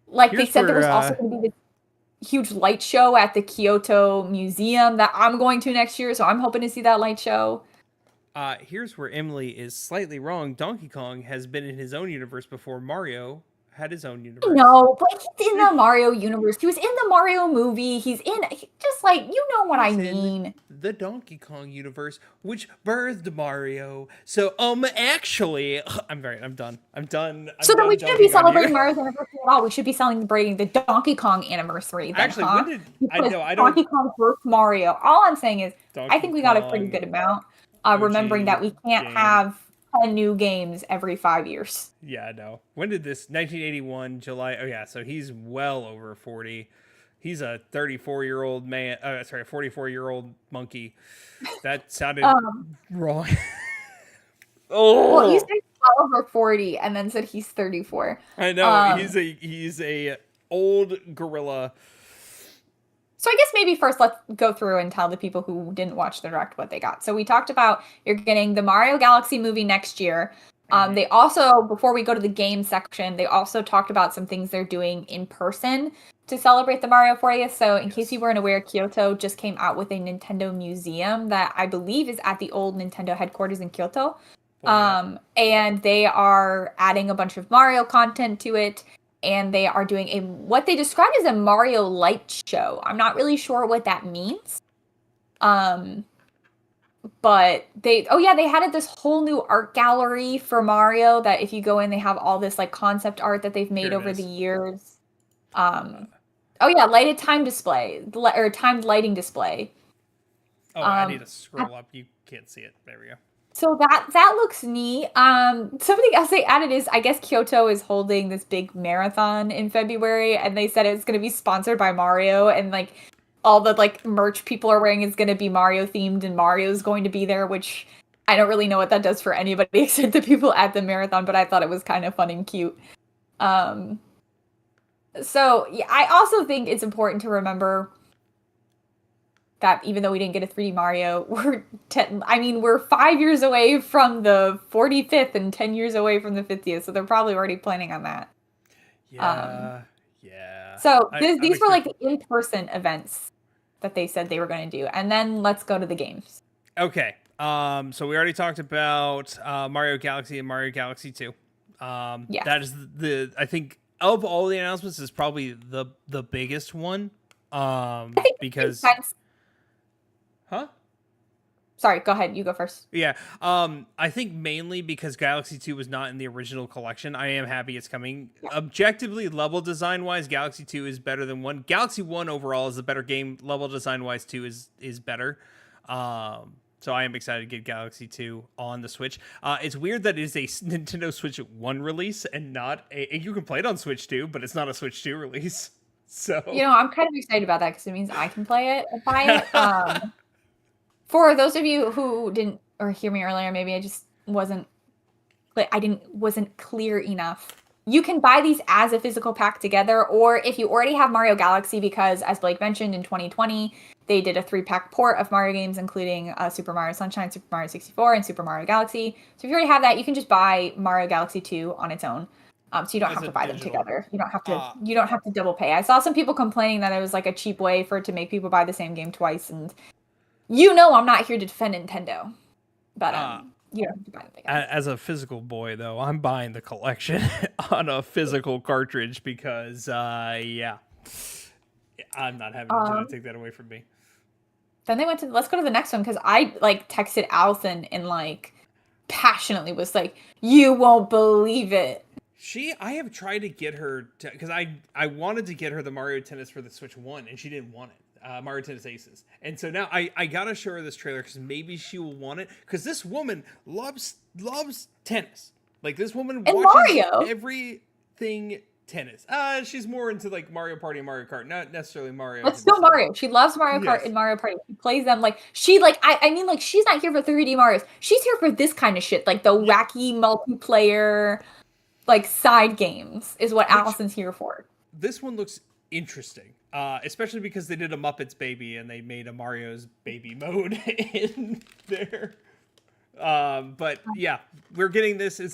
S2: Like, they said there was also going to be this huge light show at the Kyoto Museum that I'm going to next year, so I'm hoping to see that light show.
S1: Here's where Emily is slightly wrong. Donkey Kong has been in his own universe before Mario had his own universe.
S2: No, but he's in the Mario universe. He was in the Mario movie. Just like, you know what I mean.
S1: The Donkey Kong universe, which birthed Mario. So, actually, I'm done.
S2: So then we shouldn't be celebrating Mario's anniversary at all. We should be celebrating the Donkey Kong anniversary. Then,
S1: actually,
S2: huh?
S1: when did
S2: because
S1: I don't.
S2: Donkey Kong birthed Mario. All I'm saying is,
S1: Donkey
S2: I think we got a pretty good amount. Remembering that we can't have 10 new games every 5 years.
S1: Yeah, I know. When did this? 1981, July. Oh, yeah. So he's well over 40. He's a 34-year-old man. 44-year-old monkey. That sounded wrong.
S2: Oh. Well, you said 12 or 40 and then said he's 34.
S1: I know. He's a old gorilla.
S2: So I guess maybe first let's go through and tell the people who didn't watch the direct what they got. So we talked about you're getting the Mario Galaxy movie next year. They also, before we go to the game section, they also talked about some things they're doing in person to celebrate the Mario 40th. So in case you weren't aware, Kyoto just came out with a Nintendo museum that I believe is at the old Nintendo headquarters in Kyoto. And they are adding a bunch of Mario content to it. And they are doing what they described as a Mario light show. I'm not really sure what that means. But they had this whole new art gallery for Mario that if you go in, they have all this like concept art that they've made over the years. Lighted time display or timed lighting display.
S1: Oh, I need to scroll up. You can't see it. There we go.
S2: So that looks neat. Something else they added is I guess Kyoto is holding this big marathon in February, and they said it's going to be sponsored by Mario, and like all the like merch people are wearing is going to be Mario themed, and Mario's going to be there, which I don't really know what that does for anybody except the people at the marathon, but I thought it was kind of fun and cute. So yeah, I also think it's important to remember that even though we didn't get a 3D Mario, we're 5 years away from the 45th and 10 years away from the 50th, so they're probably already planning on that.
S1: Yeah.
S2: So these were like the in-person events that they said they were going to do, and then let's go to the games.
S1: Okay. So we already talked about Mario Galaxy and Mario Galaxy 2.
S2: Yeah.
S1: That is I think of all the announcements is probably the biggest one. Because. Huh?
S2: Sorry, go ahead. You go first.
S1: Yeah. I think mainly because Galaxy 2 was not in the original collection. I am happy it's coming. Yeah. Objectively, level design-wise, Galaxy 2 is better than 1. Galaxy 1 overall is a better game. Level design-wise, 2 is better. So I am excited to get Galaxy 2 on the Switch. It's weird that it is a Nintendo Switch 1 release and not you can play it on Switch 2, but it's not a Switch 2 release. So
S2: I'm kind of excited about that because it means I can play it and buy it. For those of you who didn't or hear me earlier, maybe I just wasn't clear enough. You can buy these as a physical pack together, or if you already have Mario Galaxy, because as Blake mentioned, in 2020, they did a 3-pack port of Mario games, including Super Mario Sunshine, Super Mario 64, and Super Mario Galaxy. So if you already have that, you can just buy Mario Galaxy 2 on its own. So you don't have to buy them together. You don't have to double pay. I saw some people complaining that it was like a cheap way to make people buy the same game twice, and I'm not here to defend Nintendo. But you don't have to buy them together.
S1: As a physical boy, though, I'm buying the collection on a physical cartridge because, I'm not having Nintendo take that away from me.
S2: Then they let's go to the next one, because I texted Allison and passionately was like, you won't believe it.
S1: I have tried to get her to, because I wanted to get her the Mario Tennis for the Switch 1 and she didn't want it. Mario Tennis Aces. And so now I gotta show her this trailer because maybe she will want it. Because this woman loves tennis. Like, this woman
S2: and
S1: watches
S2: Mario.
S1: Everything tennis. She's more into Mario Party and Mario Kart, not necessarily Mario.
S2: But still Mario. She loves Mario Kart and Mario Party. She plays them she's not here for 3D Marios. She's here for this kind of shit, the wacky multiplayer side games is what Allison's here for.
S1: This one looks interesting. Especially because they did a Muppets Baby and they made a Mario's Baby mode in there. But yeah, we're getting this. It's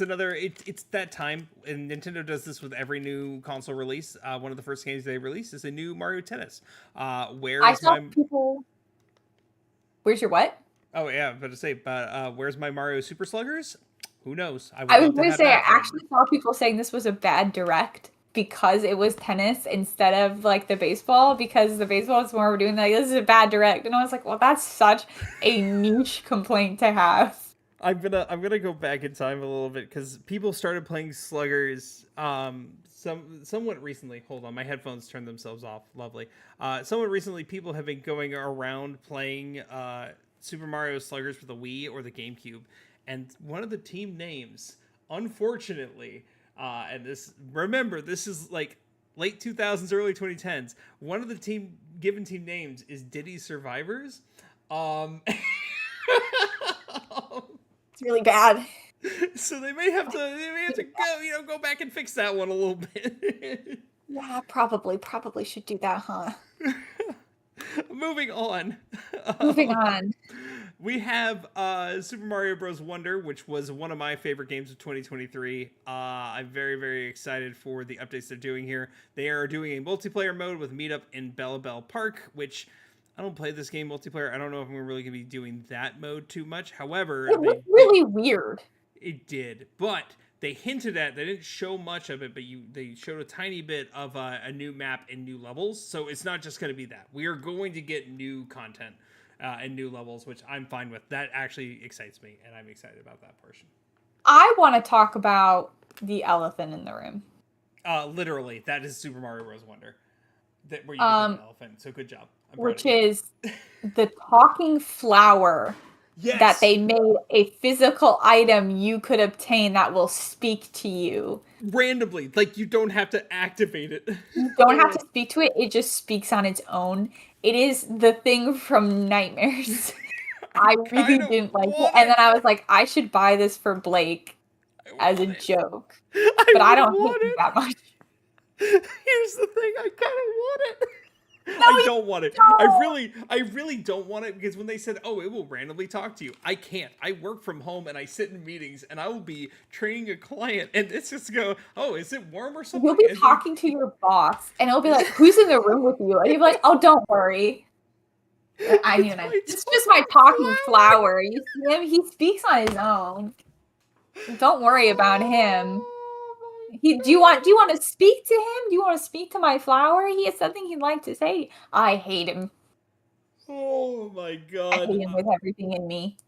S1: that time, and Nintendo does this with every new console release. One of the first games they release is a new Mario Tennis. Where's your what? Oh yeah, but to say, where's my Mario Super Sluggers? Who knows?
S2: I was going to say, I actually saw people saying this was a bad direct because it was tennis instead of the baseball, because the baseball is more doing this is a bad direct, and I was like, well, that's such a niche complaint to have.
S1: I'm gonna go back in time a little bit because people started playing Sluggers somewhat recently. Hold on, my headphones turned themselves off. Lovely. Somewhat recently, people have been going around playing Super Mario Sluggers for the Wii or the GameCube, and one of the team names, unfortunately. And this is late 2000s, early 2010s. One of the team names is Diddy Survivors.
S2: It's really bad.
S1: So they may have to go back and fix that one a little bit.
S2: Yeah, probably should do that, huh?
S1: Moving on. We have Super Mario Bros. Wonder, which was one of my favorite games of 2023. I'm very, very excited for the updates they're doing here. They are doing a multiplayer mode with Meetup in Bella Bell Park, which I don't play this game multiplayer. I don't know if we're really going to be doing that mode too much. However,
S2: it was really weird.
S1: It did, but they hinted at, they didn't show much of it, but they showed a tiny bit of a new map and new levels. So it's not just going to be that. We are going to get new content. And new levels, which I'm fine with. That actually excites me, and I'm excited about that portion.
S2: I want to talk about the elephant in the room.
S1: Literally, that is Super Mario Bros. Wonder. Where you become an elephant. So good job.
S2: Which is the talking flower that they made a physical item you could obtain that will speak to you.
S1: Randomly. You don't have to activate it.
S2: You don't have to speak to it. It just speaks on its own. It is the thing from Nightmares. I really didn't like it. And then I was like, I should buy this for Blake as a joke. But I don't hate it that much.
S1: Here's the thing. I kind of want it.
S2: No,
S1: I don't want it. I really don't want it, because when they said, oh, it will randomly talk to you, I can't. I work from home and I sit in meetings and I will be training a client and it's just go, oh, is it warm or something?
S2: You'll be talking to your boss and it'll be like, who's in the room with you? And you'll be like, oh, don't worry. It's just my talking flower. You see him? He speaks on his own. Don't worry about him. Do you want to speak to him? Do you want to speak to my flower? He has something he'd like to say. I hate him.
S1: Oh my god.
S2: I hate him with everything in me.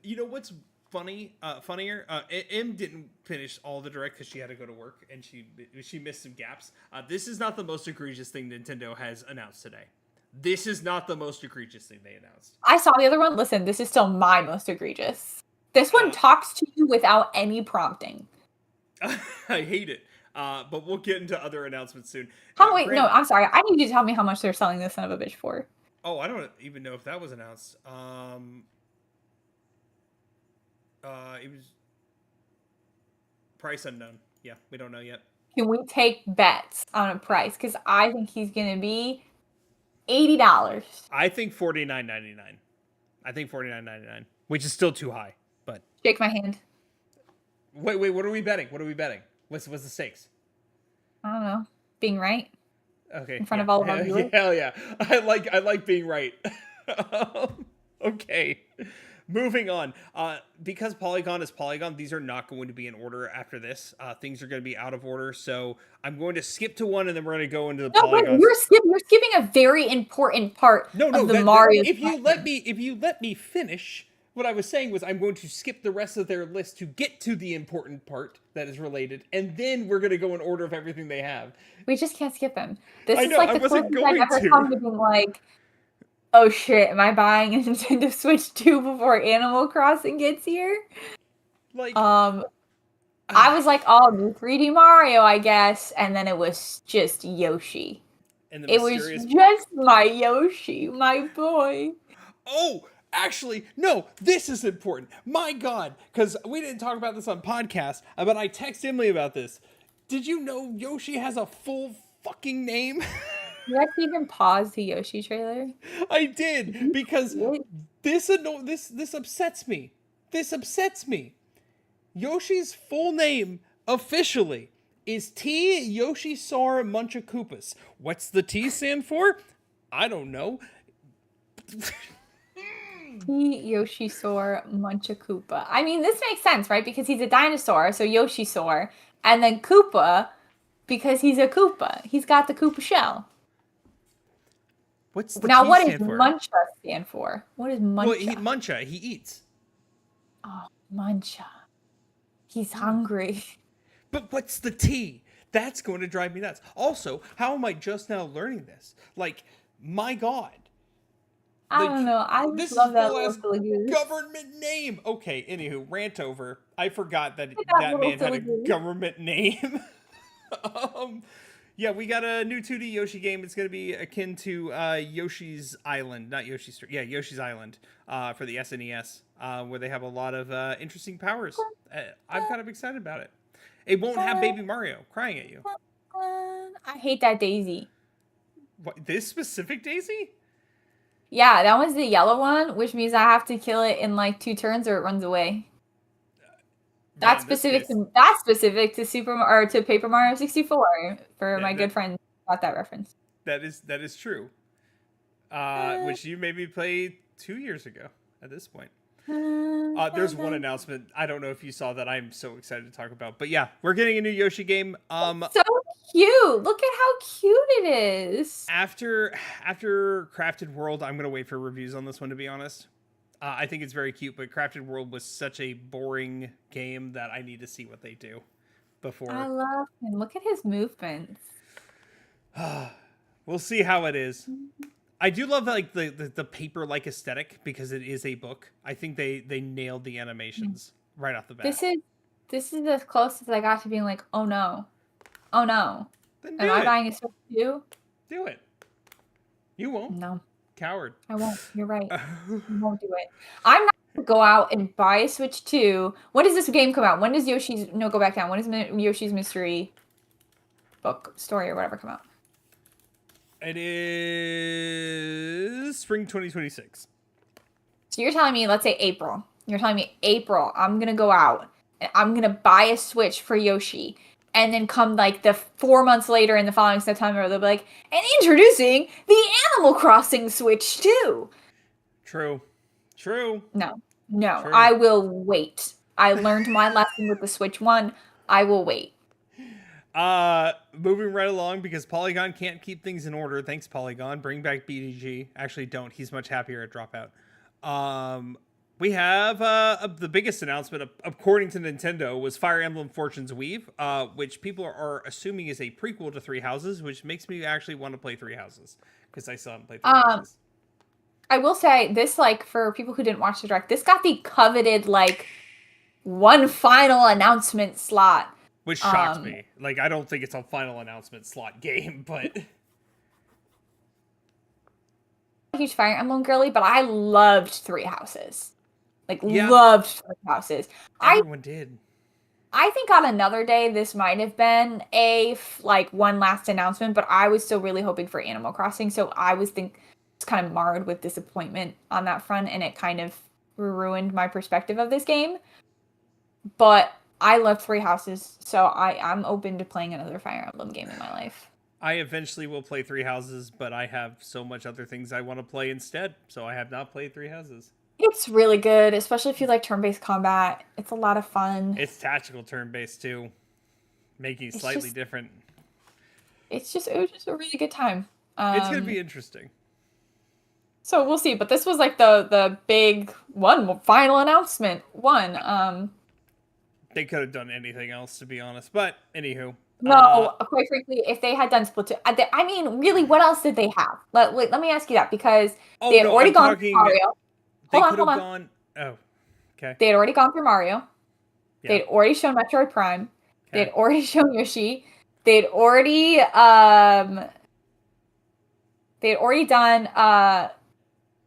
S1: You know what's funnier? Em didn't finish all the direct because she had to go to work and she missed some gaps. This is not the most egregious thing Nintendo has announced today. This is not the most egregious thing they announced.
S2: I saw the other one. Listen, this is still my most egregious. This one talks to you without any prompting.
S1: I hate it. But we'll get into other announcements soon.
S2: Wait, no, I'm sorry. I need you to tell me how much they're selling this son of a bitch for.
S1: Oh, I don't even know if that was announced. It was price unknown. Yeah, we don't know yet.
S2: Can we take bets on a price? Because I think he's gonna be $80.
S1: I think $49.99. I think $49.99, which is still too high. But
S2: shake my hand.
S1: Wait. What are we betting? What's the stakes?
S2: I don't know. Being right.
S1: Okay.
S2: In front of all of our viewers.
S1: Hell yeah. I like being right. Okay. Moving on. Because Polygon is Polygon, these are not going to be in order after this. Things are going to be out of order. So I'm going to skip to one, and then we're going to go into the Polygons.
S2: You're skipping a very important part of the Mario.
S1: If you let me finish, what I was saying was I'm going to skip the rest of their list to get to the important part that is related, and then we're going to go in order of everything they have.
S2: We just can't skip them. This
S1: I
S2: is
S1: know,
S2: like
S1: I
S2: the
S1: wasn't
S2: closest I've
S1: going
S2: ever
S1: to.
S2: come to being like, oh shit, am I buying a Nintendo Switch 2 before Animal Crossing gets here?
S1: Like,
S2: I was like, oh, new 3D Mario, I guess, and then it was just Yoshi.
S1: and
S2: It was just my Yoshi, my boy.
S1: Oh, actually, no, this is important. My God, because we didn't talk about this on podcast, but I texted Emily about this. Did you know Yoshi has a full fucking name?
S2: You actually even pause the Yoshi trailer?
S1: I did, because this upsets me. This upsets me. Yoshi's full name, officially, is T. Yoshisaur Munchakoopas. What's the T stand for? I don't know.
S2: Yoshisaur Munchakoopa. I mean, this makes sense, right? Because he's a dinosaur, so Yoshisaur. And then Koopa, because he's a Koopa. He's got the Koopa shell.
S1: What's the
S2: now,
S1: T
S2: what
S1: stand
S2: does
S1: for?
S2: Muncha stand for? What is Muncha?
S1: Well, Muncha, he eats.
S2: Oh, Muncha. He's hungry.
S1: But what's the T? That's going to drive me nuts. Also, how am I just now learning this? Like, my God.
S2: I don't know. I
S1: this
S2: love
S1: is
S2: that
S1: full-ass
S2: little silly goose.
S1: government name. Okay, anywho, rant over. I forgot that
S2: that
S1: that man had a
S2: little silly goose.
S1: government name. Yeah, we got a new 2D Yoshi game. It's going to be akin to Yoshi's Island, not Yoshi's Street. Yeah, Yoshi's Island for the SNES, where they have a lot of interesting powers. I'm kind of excited about it. It won't have Baby Mario crying at you.
S2: I hate that Daisy.
S1: What, this specific Daisy?
S2: Yeah, that one's the yellow one, which means I have to kill it in like 2 turns or it runs away. That's specific to to Paper Mario 64 for my good friend got that reference.
S1: That is true. Which you maybe played 2 years ago at this point. There's one announcement. I don't know if you saw that. I'm so excited to talk about. But yeah, we're getting a new Yoshi game.
S2: So cute. Look at how cute it is.
S1: After Crafted World, I'm gonna wait for reviews on this one, to be honest. I think it's very cute, but Crafted World was such a boring game that I need to see what they do before.
S2: I love him. Look at his movements.
S1: We'll see how it is. I do love like the paper-like aesthetic because it is a book. I think they nailed the animations right off the bat.
S2: This is the closest I got to being like, oh no. Oh no.
S1: Then
S2: Am I buying a Switch 2?
S1: Do it. You won't.
S2: No.
S1: Coward.
S2: I won't. You're right. I won't do it. I'm not going to go out and buy a Switch 2. When does this game come out? When does go back down. When does Yoshi's Mystery book, story, or whatever come out?
S1: It is spring 2026.
S2: So you're telling me, let's say April. You're telling me April, I'm going to go out and I'm going to buy a Switch for Yoshi. And then come like the 4 months later in the following September, they'll be like, and introducing the Animal Crossing Switch 2.
S1: True.
S2: No. True.
S1: I
S2: will wait. I learned my lesson with the Switch 1. I will wait.
S1: Moving right along because Polygon can't keep things in order. Thanks, Polygon. Bring back BDG. Actually, don't. He's much happier at Dropout. We have the biggest announcement, according to Nintendo, was Fire Emblem Fortune's Weave, which people are assuming is a prequel to Three Houses, which makes me actually want to play Three Houses because I still haven't played Three
S2: Um,
S1: Houses.
S2: I will say this, like, for people who didn't watch the direct, this got the coveted, like, one final announcement slot.
S1: Which shocks me. Like, I don't think it's a final announcement slot game, but...
S2: I'm a huge Fire Emblem girly, but I loved Three Houses. Like,
S1: Yeah.
S2: loved Three Houses.
S1: Everyone did.
S2: I think on another day, this might have been a, like, one last announcement, but I was still really hoping for Animal Crossing, so I was kind of marred with disappointment on that front, and it kind of ruined my perspective of this game. But I love Three Houses, so I'm open to playing another Fire Emblem game in my life.
S1: I eventually will play Three Houses, but I have so much other things I want to play instead, so I have not played Three Houses.
S2: It's really good, especially if you like turn-based combat. It's a lot of fun.
S1: It's tactical turn-based too, making it slightly different.
S2: It was just a really good time.
S1: It's gonna be interesting.
S2: So we'll see, but this was like the big final announcement.
S1: They could have done anything else, to be honest. But anywho,
S2: no, quite frankly, if they had done Splatoon, I mean, really, what else did they have? Let me ask you that, because they had already gone through Mario.
S1: They could have gone. Oh, okay.
S2: They had already gone through Mario.
S1: Yeah.
S2: They'd already shown Metroid Prime.
S1: Okay.
S2: They'd already shown Yoshi. They'd already done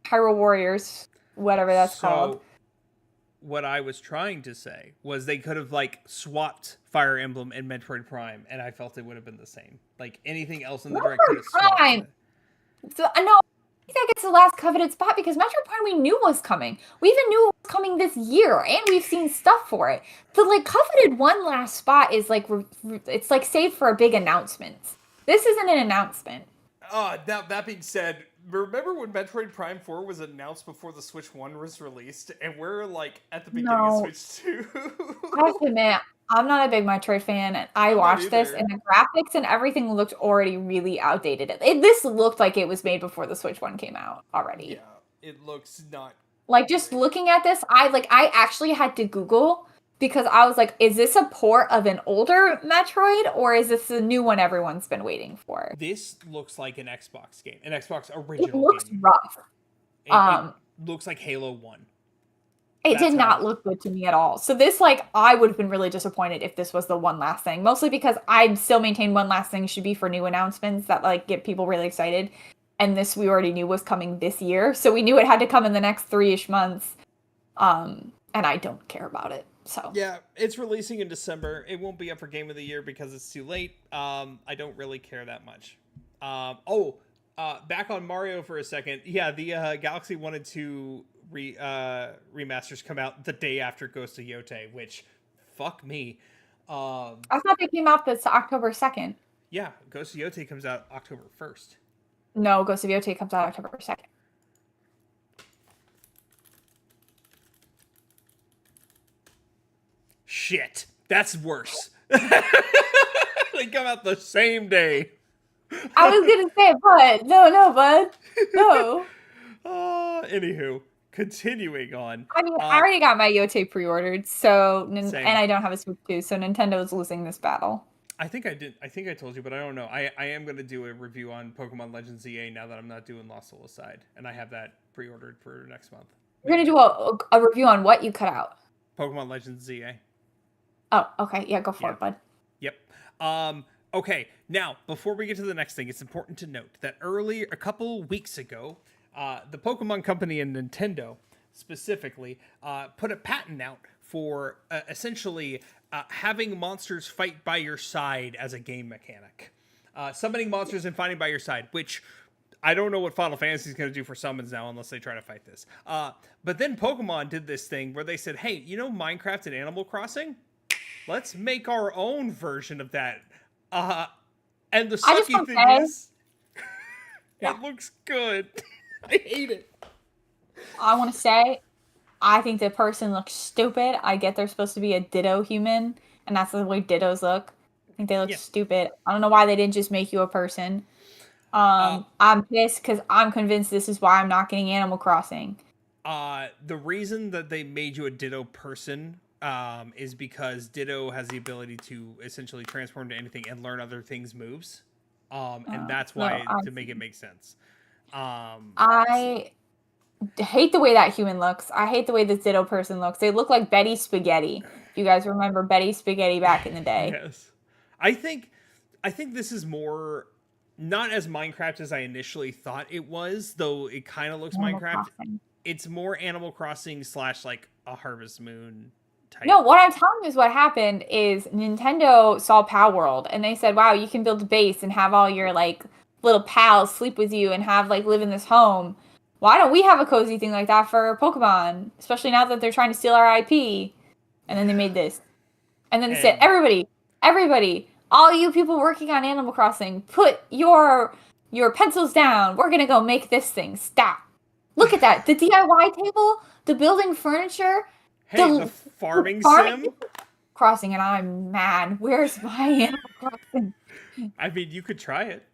S2: Hyrule Warriors, whatever that's called.
S1: What I was trying to say was they could have, like, swapped Fire Emblem and Metroid Prime, and I felt it would have been the same. Like, anything else in the direct could have swapped it.
S2: So, no, I think that gets the last coveted spot, because Metroid Prime we knew was coming. We even knew it was coming this year, and we've seen stuff for it. The, like, coveted one last spot is, like, it's, like, saved for a big announcement. This isn't an announcement.
S1: Now, that being said, remember when Metroid Prime 4 was announced before the Switch 1 was released, and we're, like, at the beginning of Switch 2?
S2: I have to admit, I'm not a big Metroid fan, and I watched this, and the graphics and everything looked already really outdated. This looked like it was made before the Switch 1 came out already.
S1: Yeah, it looks not...
S2: Like, just looking at this, I actually had to Google, because I was like, is this a port of an older Metroid, or is this the new one everyone's been waiting for?
S1: This looks like an Xbox game, an Xbox original game.
S2: It looks rough.
S1: It looks like Halo 1.
S2: It did not look good to me at all. So this, like, I would have been really disappointed if this was the one last thing. Mostly because I still maintain one last thing should be for new announcements that, like, get people really excited. And this we already knew was coming this year. So we knew it had to come in the next 3-ish months. And I don't care about it. So
S1: yeah, it's releasing in December. It won't be up for Game of the Year because it's too late. I don't really care that much. Back on Mario for a second. Yeah, the Galaxy 1 and 2 remasters come out the day after Ghost of Yotei, which, fuck me.
S2: I thought they came out this October 2nd.
S1: Yeah, Ghost of Yotei comes out October 1st.
S2: No, Ghost of Yotei comes out October 2nd.
S1: Shit, that's worse. They come out the same day.
S2: I was gonna say, bud. No, bud. No.
S1: Anywho, continuing on.
S2: I mean, I already got my Yotei pre-ordered, so and I don't have a Switch 2, so Nintendo's losing this battle.
S1: I think I did. I think I told you, but I don't know. I am going to do a review on Pokemon Legends ZA now that I'm not doing Lost Soul Aside, and I have that pre-ordered for next month.
S2: You're gonna do a review on what you cut out?
S1: Pokemon Legends ZA.
S2: Oh, okay. Yeah, go for it, bud.
S1: Yep. Okay, now, before we get to the next thing, it's important to note that a couple weeks ago, the Pokemon Company and Nintendo, specifically, put a patent out for essentially having monsters fight by your side as a game mechanic. Summoning monsters and fighting by your side, which I don't know what Final Fantasy is going to do for summons now unless they try to fight this. But then Pokemon did this thing where they said, hey, you know Minecraft and Animal Crossing? Let's make our own version of that. And the sucky thing is, it looks good. I hate it.
S2: I want to say, I think the person looks stupid. I get they're supposed to be a Ditto human, and that's the way Dittos look. I think they look stupid. I don't know why they didn't just make you a person. I'm pissed because I'm convinced this is why I'm not getting Animal Crossing.
S1: The reason that they made you a Ditto person is because Ditto has the ability to essentially transform to anything and learn other things' moves. And that's why, to make it make sense.
S2: I hate the way that human looks. I hate the way this Ditto person looks. They look like Betty Spaghetti. If you guys remember Betty Spaghetti back in the day.
S1: Yes. I think this is more not as Minecraft as I initially thought it was, though it kind of looks
S2: Animal
S1: Minecraft.
S2: Crossing.
S1: It's more Animal Crossing / like a Harvest Moon type.
S2: No, what I'm telling you is what happened is Nintendo saw Pal World and they said, wow, you can build a base and have all your like little pals sleep with you and have like live in this home. Why don't we have a cozy thing like that for Pokemon? Especially now that they're trying to steal our IP. And then they made this. And then they said, everybody, all you people working on Animal Crossing, put your pencils down. We're going to go make this thing. Stop. Look at that. The DIY table, the building furniture.
S1: Hey, the farming sim?
S2: Crossing, and I'm mad. Where's my Animal Crossing?
S1: I mean, you could try it.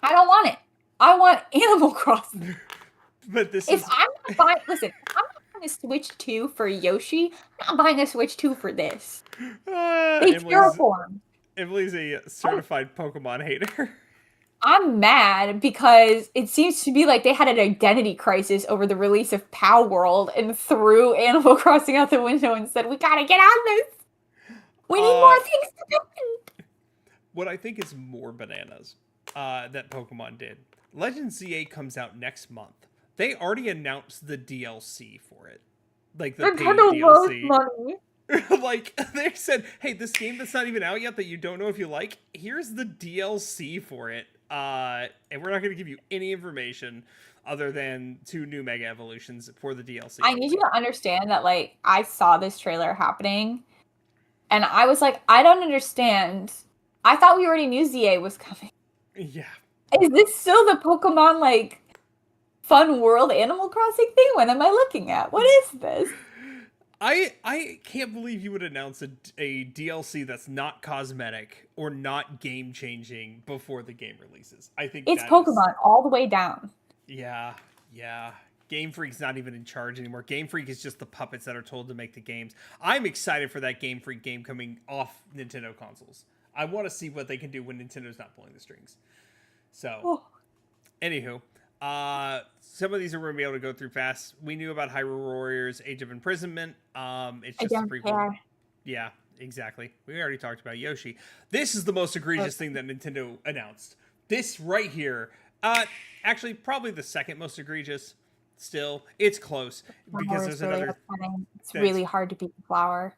S2: I don't want it. I want Animal Crossing.
S1: But this
S2: if
S1: is...
S2: I'm not buying... Listen, I'm not buying a Switch 2 for Yoshi. I'm not buying a Switch 2 for this. It's your form.
S1: Emily's a certified Pokemon hater.
S2: I'm mad because it seems to be like they had an identity crisis over the release of Pal World and threw Animal Crossing out the window and said, we gotta get on this. We need more things to do.
S1: What I think is more bananas that Pokemon did. Legends ZA comes out next month. They already announced the DLC for it. Like the paid DLC.
S2: Money.
S1: Like, they said, hey, this game that's not even out yet that you don't know if you like, here's the DLC for it. And we're not going to give you any information other than 2 new Mega Evolutions for the DLC.
S2: I need you to understand that, like, I saw this trailer happening, and I was like, I don't understand. I thought we already knew ZA was coming.
S1: Yeah.
S2: Is this still the Pokemon, like, Fun World Animal Crossing thing? What am I looking at? What is this?
S1: I can't believe you would announce a DLC that's not cosmetic or not game-changing before the game releases. I think
S2: it's Pokemon all the way down.
S1: Yeah. Game Freak's not even in charge anymore. Game Freak is just the puppets that are told to make the games. I'm excited for that Game Freak game coming off Nintendo consoles. I want to see what they can do when Nintendo's not pulling the strings. So, Anywho. Some of these are going to be able to go through fast. We knew about Hyrule Warriors Age of Imprisonment. It's just a prequel. Yeah, exactly. We already talked about Yoshi. This is the most egregious thing that Nintendo announced. This right here. Actually, probably the second most egregious. Still, it's close because there's
S2: really
S1: another.
S2: It's really hard to beat the flower.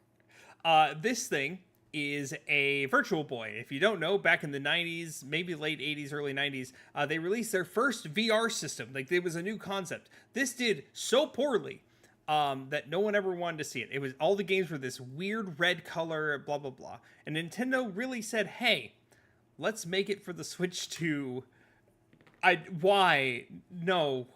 S1: This thing is a Virtual Boy. If you don't know, back in the 90s, maybe late 80s, early 90s, they released their first VR system. Like, it was a new concept. This did so poorly that no one ever wanted to see it. It was all the games were this weird red color, blah, blah, blah. And Nintendo really said, hey, let's make it for the Switch 2. Why? No.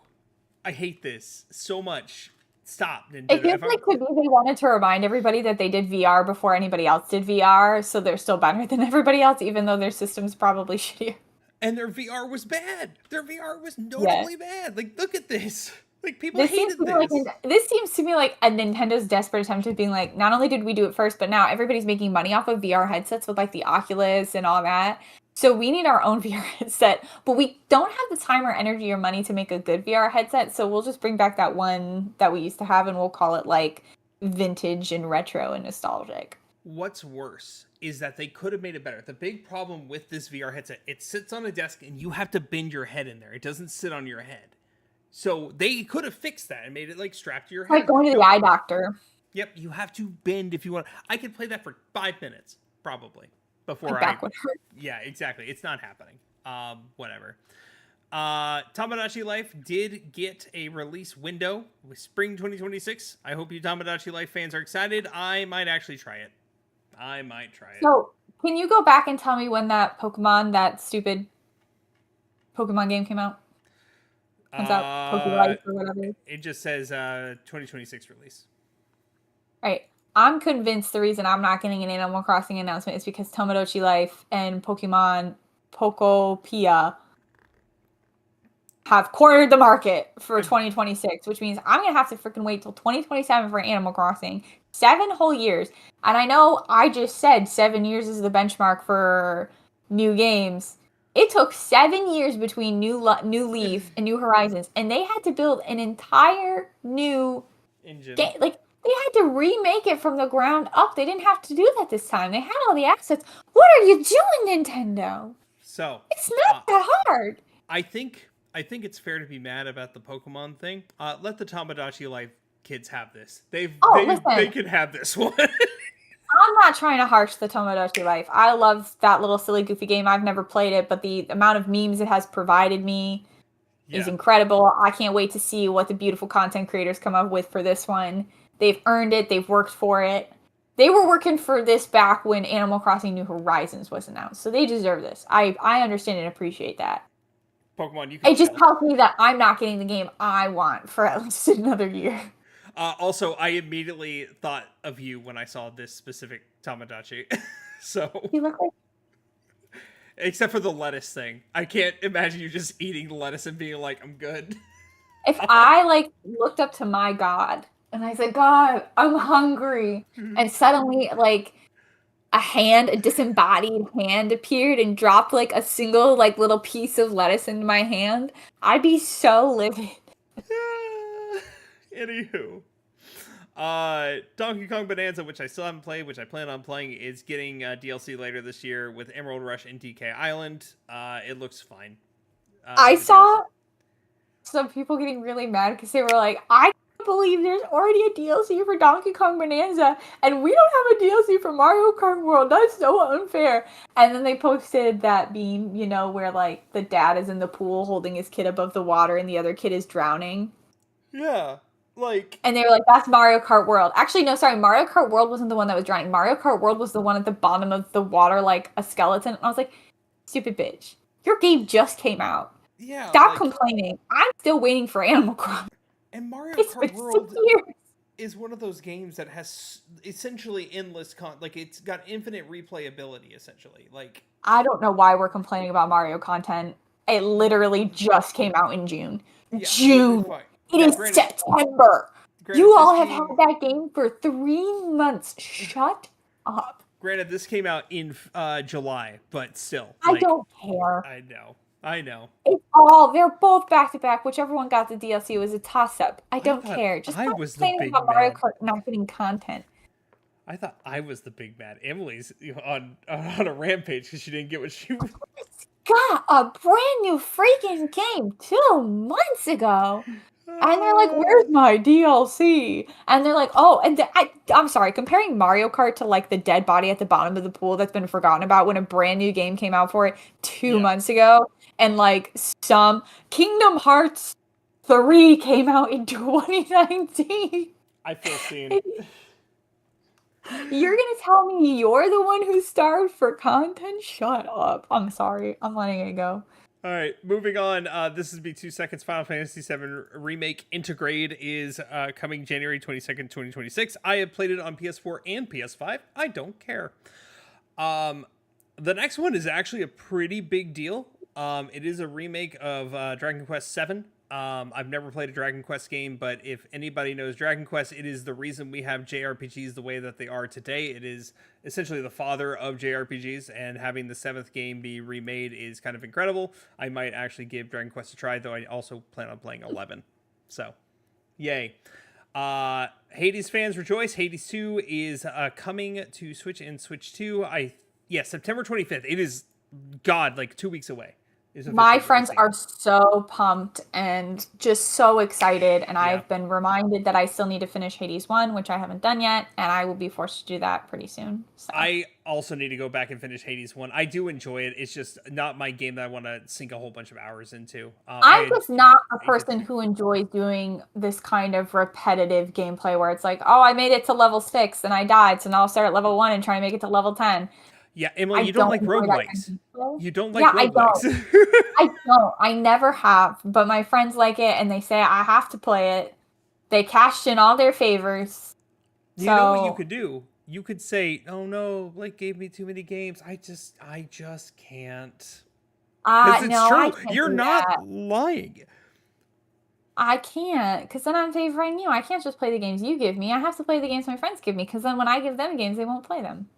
S1: I hate this so much. Stop, Nintendo.
S2: It feels like to me they wanted to remind everybody that they did VR before anybody else did VR, so they're still better than everybody else, even though their system's probably shittier.
S1: And their VR was bad. Their VR was notably bad. Like, look at this. Like, people hated
S2: this. This seems to me like a Nintendo's desperate attempt at being like, not only did we do it first, but now everybody's making money off of VR headsets with, like, the Oculus and all that. So we need our own VR headset, but we don't have the time or energy or money to make a good VR headset, so we'll just bring back that one that we used to have, and we'll call it, like, vintage and retro and nostalgic.
S1: What's worse is that they could have made it better. The big problem with this VR headset, it sits on a desk, and you have to bend your head in there. It doesn't sit on your head. So they could have fixed that and made it, like, strapped to your head.
S2: Like going to the eye doctor.
S1: Yep, you have to bend if you want. I could play that for 5 minutes, probably. Before
S2: back would hurt.
S1: Yeah, exactly. It's not happening. Whatever. Tamagotchi Life did get a release window with spring 2026. I hope you Tamagotchi Life fans are excited. I might actually try it.
S2: So, can you go back and tell me when that stupid Pokemon game came out? Comes out Pokemon or whatever.
S1: It just says 2026 release.
S2: Right. I'm convinced the reason I'm not getting an Animal Crossing announcement is because Tamagotchi Life and Pokemon Pokopia have cornered the market for 2026, which means I'm going to have to freaking wait till 2027 for Animal Crossing. 7 whole years. And I know I just said 7 years is the benchmark for new games, It took 7 years between New Leaf and New Horizons, and they had to build an entire new
S1: engine.
S2: game. Like, they had to remake it from the ground up. They didn't have to do that this time. They had all the assets. What are you doing, Nintendo?
S1: So
S2: it's not that hard.
S1: I think it's fair to be mad about the Pokemon thing. Let the Tamagotchi Life kids have this. They can have this one.
S2: I'm not trying to harsh the Tomodachi Life. I love that little silly goofy game. I've never played it, but the amount of memes it has provided me is incredible. I can't wait to see what the beautiful content creators come up with for this one. They've earned it. They've worked for it. They were working for this back when Animal Crossing New Horizons was announced, so they deserve this. I understand and appreciate that.
S1: Pokemon, you can
S2: It just tells me that I'm not getting the game I want for at least another year.
S1: Also, I immediately thought of you when I saw this specific Tamagotchi. So,
S2: you look like,
S1: except for the lettuce thing, I can't imagine you just eating lettuce and being like, "I'm good."
S2: If I looked up to my God and I said, "God, I'm hungry," and suddenly a disembodied hand appeared and dropped a single little piece of lettuce into my hand, I'd be so livid.
S1: Anywho, Donkey Kong Bonanza, which I still haven't played, which I plan on playing, is getting DLC later this year with Emerald Rush and DK Island. It looks fine.
S2: I saw some people getting really mad because they were like, I can't believe there's already a DLC for Donkey Kong Bonanza, and we don't have a DLC for Mario Kart World. That's so unfair. And then they posted that meme, where the dad is in the pool holding his kid above the water and the other kid is drowning.
S1: Yeah.
S2: And they were like, that's Mario Kart World. Actually, no, sorry. Mario Kart World wasn't the one that was drowning. Mario Kart World was the one at the bottom of the water, like a skeleton. And I was like, stupid bitch. Your game just came out.
S1: Yeah.
S2: Stop complaining. I'm still waiting for Animal Crossing.
S1: And Mario Kart World is one of those games that has essentially endless it's got infinite replayability, essentially.
S2: I don't know why we're complaining about Mario content. It literally just came out in June.
S1: Yeah,
S2: June. It is September. You all have had that game for 3 months. Shut up.
S1: Granted, this came out in July, but still.
S2: I don't care.
S1: I know.
S2: They're both back to back. Whichever one got the DLC was a toss up. I don't care. Just
S1: I was the big
S2: about Mario Kart not getting content.
S1: I thought I was the big mad. Emily's on a rampage because she didn't get what she wanted.
S2: Got a brand new freaking game 2 months ago. And they're like, where's my DLC? And they're like, oh, and I'm sorry, comparing Mario Kart to the dead body at the bottom of the pool that's been forgotten about when a brand new game came out for it 2 months ago. And some Kingdom Hearts 3 came out in 2019.
S1: I feel seen.
S2: You're going to tell me you're the one who starved for content? Shut up. I'm sorry. I'm letting it go.
S1: All right, moving on. This is Be 2 Seconds. Final Fantasy VII Remake Intergrade is coming January 22nd, 2026. I have played it on PS4 and PS5. I don't care. The next one is actually a pretty big deal. It is a remake of Dragon Quest VII. I've never played a Dragon Quest game, but if anybody knows Dragon Quest, it is the reason we have JRPGs the way that they are today. It is essentially the father of JRPGs, and having the 7th game be remade is kind of incredible. I might actually give Dragon Quest a try, though I also plan on playing 11. So, yay. Hades fans rejoice. Hades 2 is coming to Switch and Switch 2. September 25th. It is, 2 weeks away.
S2: My friends are so pumped and just so excited, and I've been reminded that I still need to finish Hades 1, which I haven't done yet, and I will be forced to do that pretty soon. So.
S1: I also need to go back and finish Hades 1. I do enjoy it. It's just not my game that I want to sink a whole bunch of hours into.
S2: I'm just not a person who enjoys doing this kind of repetitive gameplay where it's like, oh, I made it to level 6 and I died, so now I'll start at level 1 and try to make it to level 10.
S1: Yeah, Emily, you don't like roguelikes. You don't like
S2: roguelikes. I don't. I never have. But my friends like it, and they say I have to play it. They cashed in all their favors.
S1: You know what you could do? You could say, "Oh no, Blake gave me too many games. I just can't." Because it's true. You're not lying.
S2: I can't, because then I'm favoring you. I can't just play the games you give me. I have to play the games my friends give me, because then when I give them games, they won't play them.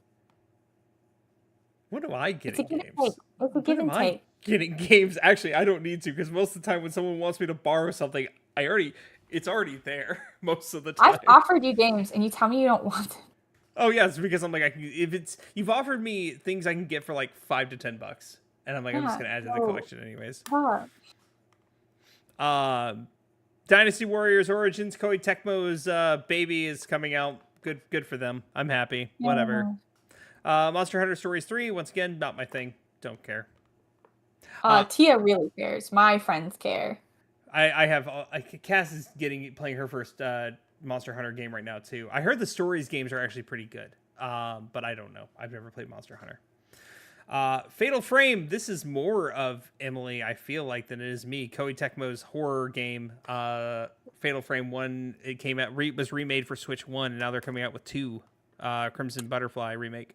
S1: When am I
S2: It's a
S1: getting
S2: give and take.
S1: games?
S2: It's a
S1: When
S2: give
S1: am
S2: and
S1: I
S2: take.
S1: getting games? Actually, I don't need to because most of the time when someone wants me to borrow something, it's already there most of the
S2: I've
S1: time.
S2: offered you games and you tell me you don't want them.
S1: Oh yeah, it's because I'm like, you've offered me things I can get for like $5 to $10, and I'm like, I'm just
S2: Yeah,
S1: gonna add to the
S2: so,
S1: collection anyways. Um, Dynasty Warriors Origins, Koei Tecmo's baby is coming out. Good for them. I'm happy. Whatever. Monster Hunter Stories 3, once again, not my thing. Don't care.
S2: Tia really cares. My friends care.
S1: I have Cass is playing her first Monster Hunter game right now too. I heard the Stories games are actually pretty good. But I don't know. I've never played Monster Hunter. Fatal Frame. This is more of Emily, I feel like, than it is me. Koei Tecmo's horror game. Fatal Frame 1. It came out was remade for Switch 1, and now they're coming out with 2. Crimson Butterfly remake.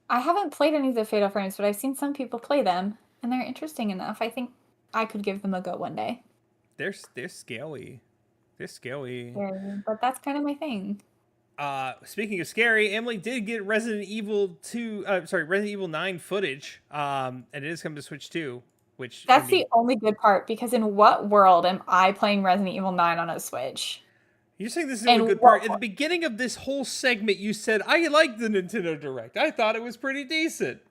S2: I haven't played any of the Fatal Frames, but I've seen some people play them, and they're interesting enough. I think I could give them a go one day.
S1: They're scary. They're scary.
S2: But that's kind of my thing.
S1: Speaking of scary, Emily did get Resident Evil 9 footage. And it is coming to Switch 2, which
S2: that's the only good part, because in what world am I playing Resident Evil 9 on a Switch?
S1: You're saying this is the only good part. At the beginning of this whole segment, you said, I like the Nintendo Direct. I thought it was pretty decent.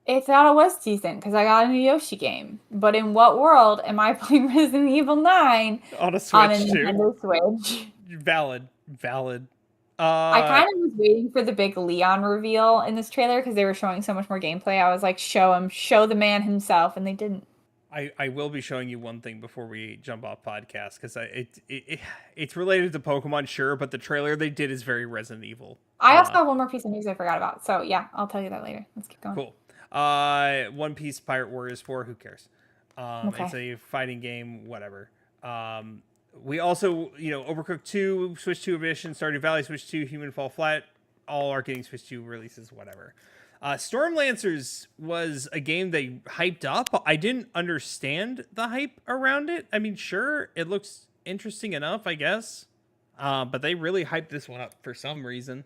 S2: I thought it was decent because I got a new Yoshi game. But in what world am I playing Resident Evil 9
S1: on a Switch
S2: on a Nintendo Switch?
S1: Valid.
S2: I kind of was waiting for the big Leon reveal in this trailer because they were showing so much more gameplay. I was like, show the man himself, and they didn't.
S1: I will be showing you one thing before we jump off podcast because it's related to Pokemon, sure, but the trailer they did is very Resident Evil.
S2: I also have one more piece of news I forgot about, so yeah, I'll tell you that later. Let's keep going.
S1: Cool. One Piece Pirate Warriors 4. Who cares? Okay. It's a fighting game. Whatever. We also, Overcooked 2, Switch 2 edition, Stardew Valley, Switch 2, Human Fall Flat, all are getting Switch 2 releases. Whatever. Stormlancers was a game they hyped up. I didn't understand the hype around it. I mean, sure, it looks interesting enough, I guess. But they really hyped this one up for some reason.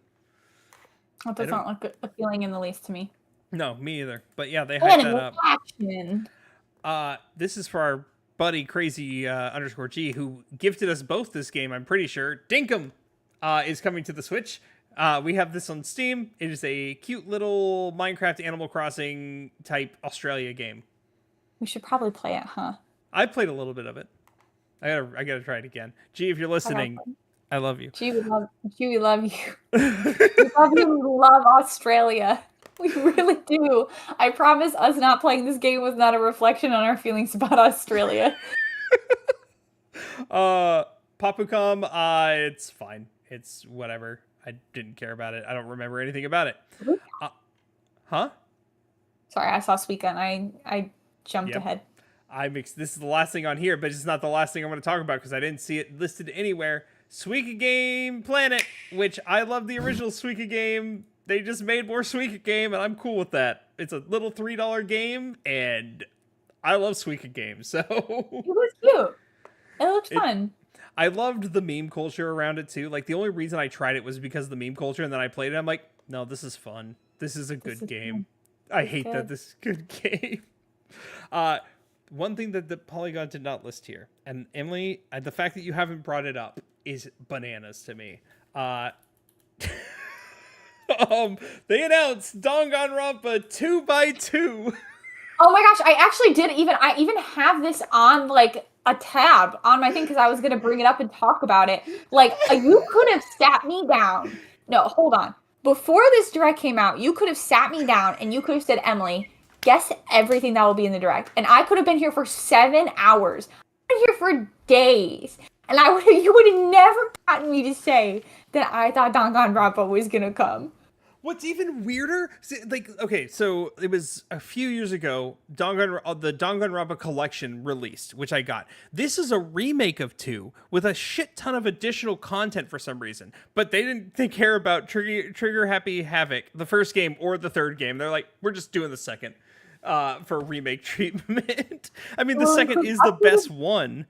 S2: That does not look appealing in the least to me.
S1: No, me either. But yeah, they hyped that up.
S2: Action.
S1: This is for our buddy Crazy _G, who gifted us both this game, I'm pretty sure. Dinkum is coming to the Switch. We have this on Steam. It is a cute little Minecraft Animal Crossing type Australia game.
S2: We should probably play it, huh?
S1: I played a little bit of it. I gotta try it again. G, if you're listening, I love you.
S2: G, we love you. We love you. We love Australia. We really do. I promise us not playing this game was not a reflection on our feelings about Australia.
S1: Papucom, it's fine. It's whatever. I didn't care about it. I don't remember anything about it. Huh?
S2: Sorry, I saw Suika and I jumped ahead.
S1: This is the last thing on here, but it's not the last thing I'm going to talk about because I didn't see it listed anywhere. Suika Game Planet, which I love the original Suika game. They just made more Suika game, and I'm cool with that. It's a little $3 game, and I love Suika games. So
S2: it was cute. It looked fun.
S1: I loved the meme culture around it too. Like the only reason I tried it was because of the meme culture, and then I played it. I'm like, no, this is fun. This is a good game. I hate that this is a good game. One thing that the Polygon did not list here, and Emily, the fact that you haven't brought it up is bananas to me. They announced Danganronpa 2x2.
S2: Oh my gosh, I even have this on like a tab on my thing because I was gonna bring it up and talk about it. Like you could have sat me down. No, hold on. Before this direct came out, you could have sat me down and you could have said, Emily, guess everything that will be in the direct. And I could have been here for 7 hours. I've been here for days. And you would have never gotten me to say that I thought Danganronpa was gonna come.
S1: What's even weirder, so it was a few years ago, the Danganronpa collection released, which I got. This is a remake of 2 with a shit ton of additional content for some reason. But they didn't care about Trigger Happy Havoc, the first game or the third game. They're like, we're just doing the second for remake treatment. I mean, the second is the best one.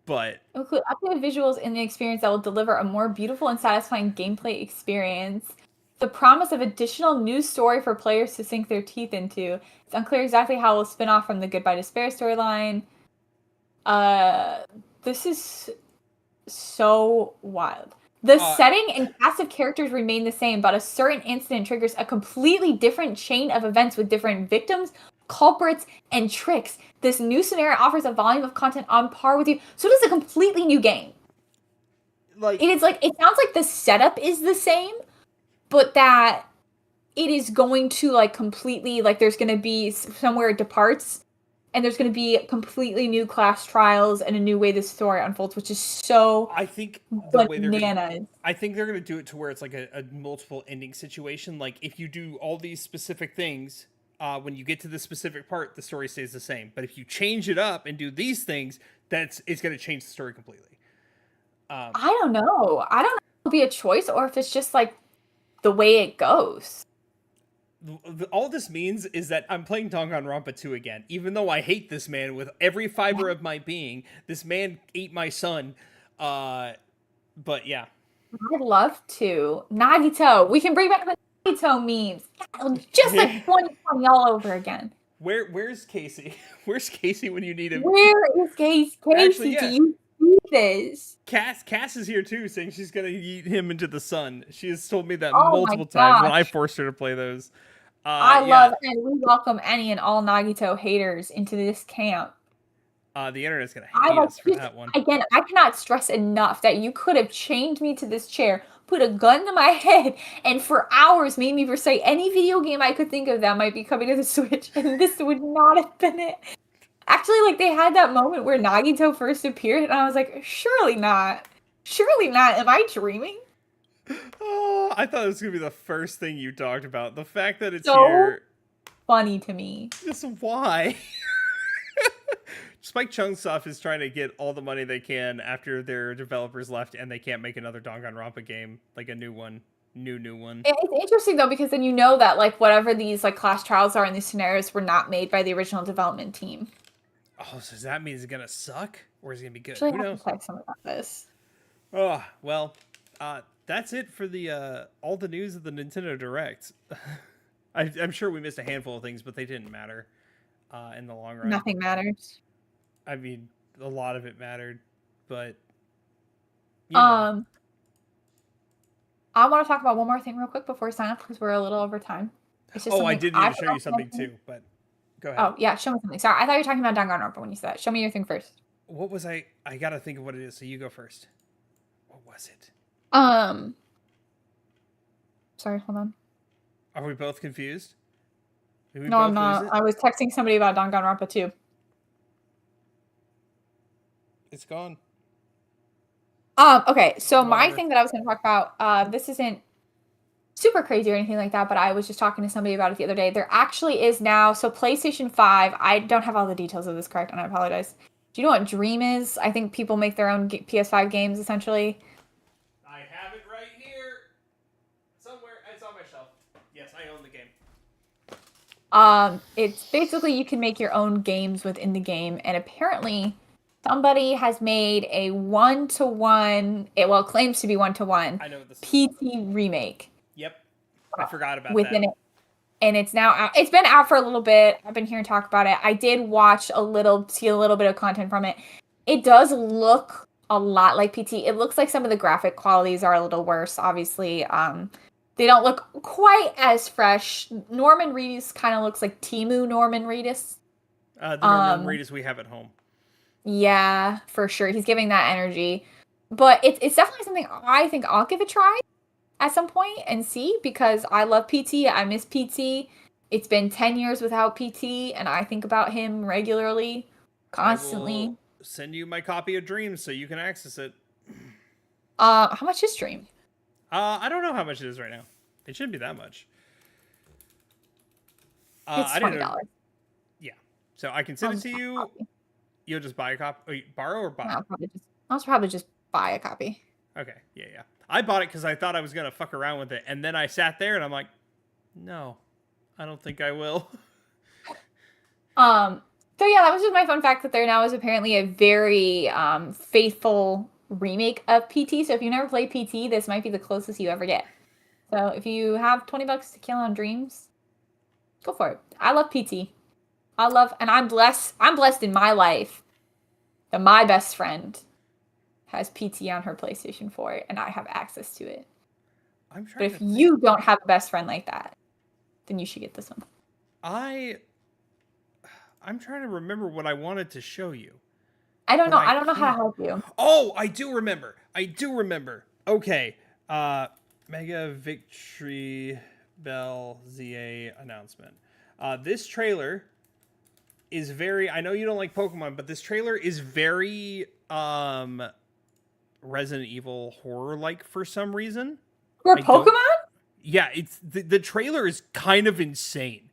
S1: But
S2: include updated visuals in the experience that will deliver a more beautiful and satisfying gameplay experience. the promise of additional new story for players to sink their teeth into. It's unclear exactly how it will spin off from the Goodbye Despair storyline. This is so wild. The setting and cast of characters remain the same, but a certain incident triggers a completely different chain of events with different victims, culprits, and tricks. This new scenario offers a volume of content on par with you. So it is a completely new game.
S1: Like,
S2: it sounds like the setup is the same, but that it is going to like completely, like there's going to be somewhere it departs, and there's going to be completely new class trials and a new way this story unfolds, which is so
S1: I think the way
S2: bananas.
S1: I think they're gonna do it to where it's like a multiple ending situation. Like if you do all these specific things, when you get to the specific part, the story stays the same. But if you change it up and do these things, it's gonna change the story completely.
S2: I don't know. I don't know if it'll be a choice or if it's just like the way it goes.
S1: All this means is that I'm playing Danganronpa 2 again, even though I hate this man with every fiber of my being. This man ate my son. But yeah.
S2: I'd love to. Nagito. We can bring back the Nagito memes. Just like 2020 all over again.
S1: Where's Casey? Where's Casey when you need him?
S2: Where is Casey?
S1: Actually, yeah.
S2: Do you see this?
S1: Cass is here too, saying she's gonna eat him into the sun. She has told me that
S2: Oh
S1: multiple times when I forced her to play those.
S2: I love and we welcome any and all Nagito haters into this camp.
S1: The internet's gonna hate us for that one.
S2: Again, I cannot stress enough that you could have chained me to this chair, put a gun to my head, and for hours made me recite any video game I could think of that might be coming to the Switch, and this would not have been it. Actually, like, they had that moment where Nagito first appeared, and I was like, surely not. Surely not. Am I dreaming?
S1: Oh, I thought it was going to be the first thing you talked about. The fact that it's
S2: so
S1: here.
S2: Funny to me.
S1: Just why? Spike Chunsoft is trying to get all the money they can after their developers left, and they can't make another Danganronpa game, like a new one. New one.
S2: It's interesting, though, because then you know that, like, whatever these, like, class trials are in these scenarios were not made by the original development team.
S1: Oh, so does that mean it's going to suck? Or is it going to be good?
S2: Actually,
S1: Who knows?
S2: I have to text about this.
S1: Oh, well, that's it for the all the news of the Nintendo Direct. I'm sure we missed a handful of things, but they didn't matter in the long run.
S2: Nothing matters.
S1: I mean, a lot of it mattered, but
S2: I want to talk about one more thing real quick before we sign up because we're a little over time.
S1: I did need to show you something too, but go ahead.
S2: Oh yeah, show me something. Sorry, I thought you were talking about Danganronpa when you said that. Show me your thing first.
S1: What was I gotta think of what it is, so you go first. What was it?
S2: Sorry, hold on.
S1: Are we both confused?
S2: No, I'm not. I was texting somebody about Danganronpa too.
S1: It's gone.
S2: Okay, so my thing that I was going to talk about, this isn't super crazy or anything like that, but I was just talking to somebody about it the other day. There actually is now, so PlayStation 5, I don't have all the details of this correct, and I apologize. Do you know what Dream is? I think people make their own PS5 games, essentially.
S1: I have it right here. Somewhere. It's on my shelf. Yes, I own the game.
S2: It's basically you can make your own games within the game, and apparently somebody has made a one-to-one, it claims to be one-to-one,
S1: I know this
S2: PT remake.
S1: Yep. I forgot about
S2: within
S1: that.
S2: It. And it's now out. It's been out for a little bit. I've been hearing talk about it. I did see a little bit of content from it. It does look a lot like PT. It looks like some of the graphic qualities are a little worse, obviously. They don't look quite as fresh. Norman Reedus kind of looks like Temu Norman Reedus.
S1: The Norman Reedus we have at home.
S2: Yeah, for sure. He's giving that energy. But it's definitely something I think I'll give a try at some point and see, because I love PT. I miss PT. It's been 10 years without PT, and I think about him regularly, constantly.
S1: I will send you my copy of Dreams so you can access it.
S2: How much is Dream?
S1: I don't know how much it is right now. It shouldn't be that much.
S2: It's $20.
S1: Yeah. So I can send it to you. You'll just buy a copy? Borrow or buy?
S2: No, I'll probably just buy a copy.
S1: Okay, yeah. I bought it because I thought I was going to fuck around with it. And then I sat there and I'm like, no, I don't think I will.
S2: So yeah, that was just my fun fact that there now is apparently a very faithful remake of PT. So if you never played PT, this might be the closest you ever get. So if you have $20 to kill on dreams, go for it. I love PT. And I'm blessed in my life that my best friend has PT on her PlayStation 4 and I have access to it. But if you don't have a best friend like that, then you should get this one.
S1: I'm trying to remember what I wanted to show you.
S2: I don't know. I don't know how to help you.
S1: Oh, I do remember. Okay. Mega Victory Bell ZA announcement. This trailer is very, I know you don't like Pokemon, but this trailer is very Resident Evil horror-like for some reason.
S2: For Pokemon?
S1: Yeah, it's the trailer is kind of insane.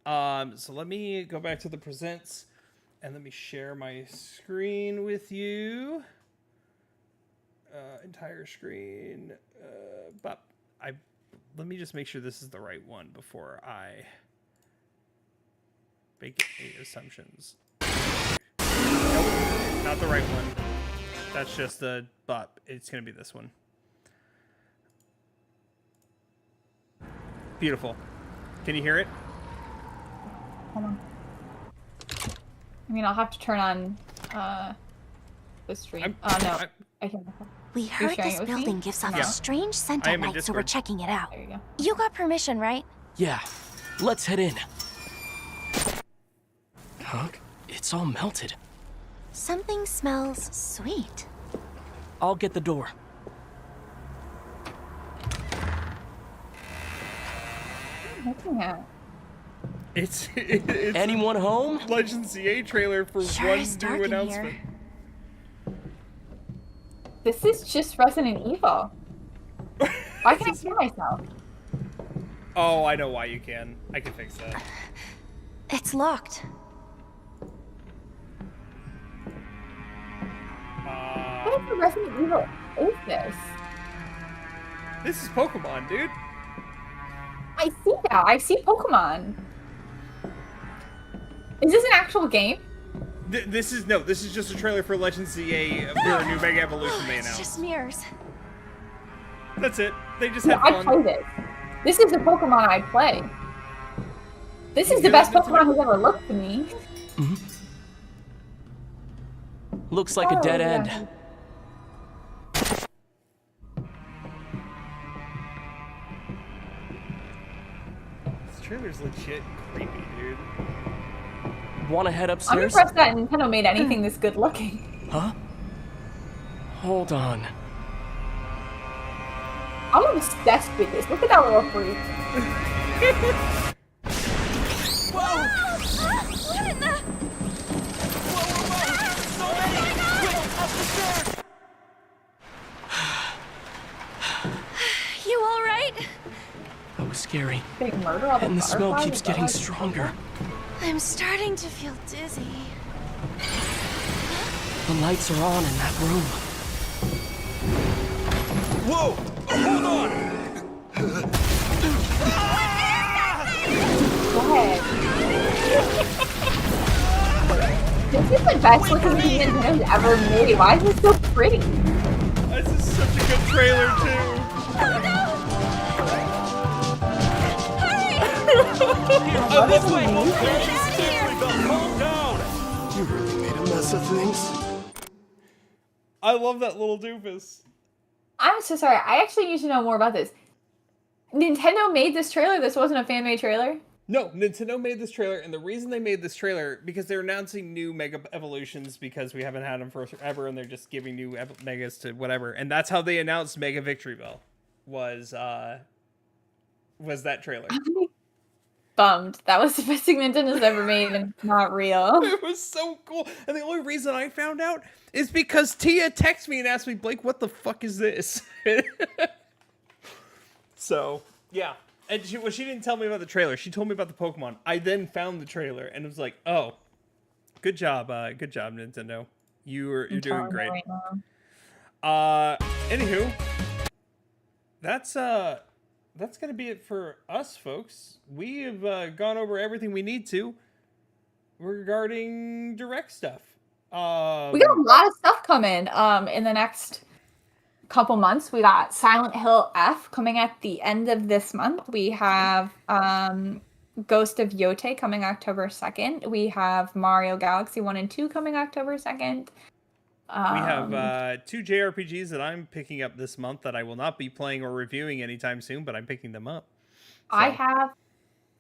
S1: So let me go back to the presents and let me share my screen with you. Entire screen. But let me just make sure this is the right one before I make any assumptions. Nope, not the right one. That's just the but. It's gonna be this one. Beautiful. Can you hear it?
S2: Hold on. I mean, I'll have to turn on the stream. No. I can't.
S4: We heard this building gives off a strange scent at night, so we're checking it out.
S2: There you go.
S4: You got permission, right?
S5: Yeah. Let's head in. Huh? It's all melted.
S4: Something smells sweet.
S5: I'll get the door.
S2: Looking at.
S1: It's
S5: Anyone home?
S1: Legend CA trailer for
S4: Sure
S1: one
S4: is dark
S1: new
S4: in
S1: announcement.
S4: here.
S2: This is just Resident Evil. Why can't I see myself?
S1: Oh, I know why you can. I can fix that.
S4: It's locked.
S2: What type of Resident Evil is this?
S1: This is Pokemon, dude.
S2: I see that. I see Pokemon. Is this an actual game?
S1: This is just a trailer for Legend CA for a new Mega Evolution they
S4: It's
S1: announced.
S4: just mirrors.
S1: That's it. They just
S2: Yeah,
S1: had
S2: I
S1: fun.
S2: play this. This is the Pokemon I play. This is the best Pokemon who's ever looked to me.
S5: Looks like a dead end.
S2: Yeah.
S1: This trailer's legit creepy, dude.
S5: Wanna head
S2: I'm
S5: upstairs?
S2: impressed that Nintendo made anything this good looking.
S5: Huh? Hold on.
S2: I'm obsessed with this. Look at that little freak.
S4: What in the... You all right?
S5: That was scary.
S2: Big murder. All
S5: And the smell
S2: fireflies,
S5: keeps
S2: is that
S5: getting
S2: like-
S5: stronger.
S4: I'm starting to feel dizzy.
S5: The lights are on in that room.
S6: Whoa! Hold on!
S2: Go ahead. This is the best looking thing Nintendo's ever made. Why is it so pretty?
S1: This is such a good trailer too.
S6: This way! Calm down! You really made a mess of things.
S1: I love that little doofus.
S2: I'm so sorry. I actually need to know more about this. Nintendo made this trailer? This wasn't a fan-made trailer?
S1: No, Nintendo made this trailer, and the reason they made this trailer because they're announcing new Mega Evolutions because we haven't had them forever, and they're just giving new Megas to whatever, and that's how they announced Mega Victory Bell. Was that trailer?
S2: Bummed. That was the best thing Nintendo's ever made, and it's not real.
S1: It was so cool, and the only reason I found out is because Tia texted me and asked me, Blake, what the fuck is this? So yeah. And she didn't tell me about the trailer. She told me about the Pokemon. I then found the trailer and was like, "Oh, good job, Nintendo. You're doing great."
S2: Right now.
S1: Anywho, that's gonna be it for us, folks. We have gone over everything we need to regarding direct stuff.
S2: We got a lot of stuff coming in the next couple months. We got Silent Hill F coming at the end of this month. We have Ghost of Yote coming October 2nd. We have Mario Galaxy 1 and 2 coming October 2nd.
S1: We have 2 JRPGs that I'm picking up this month that I will not be playing or reviewing anytime soon, but I'm picking them up. So.
S2: I have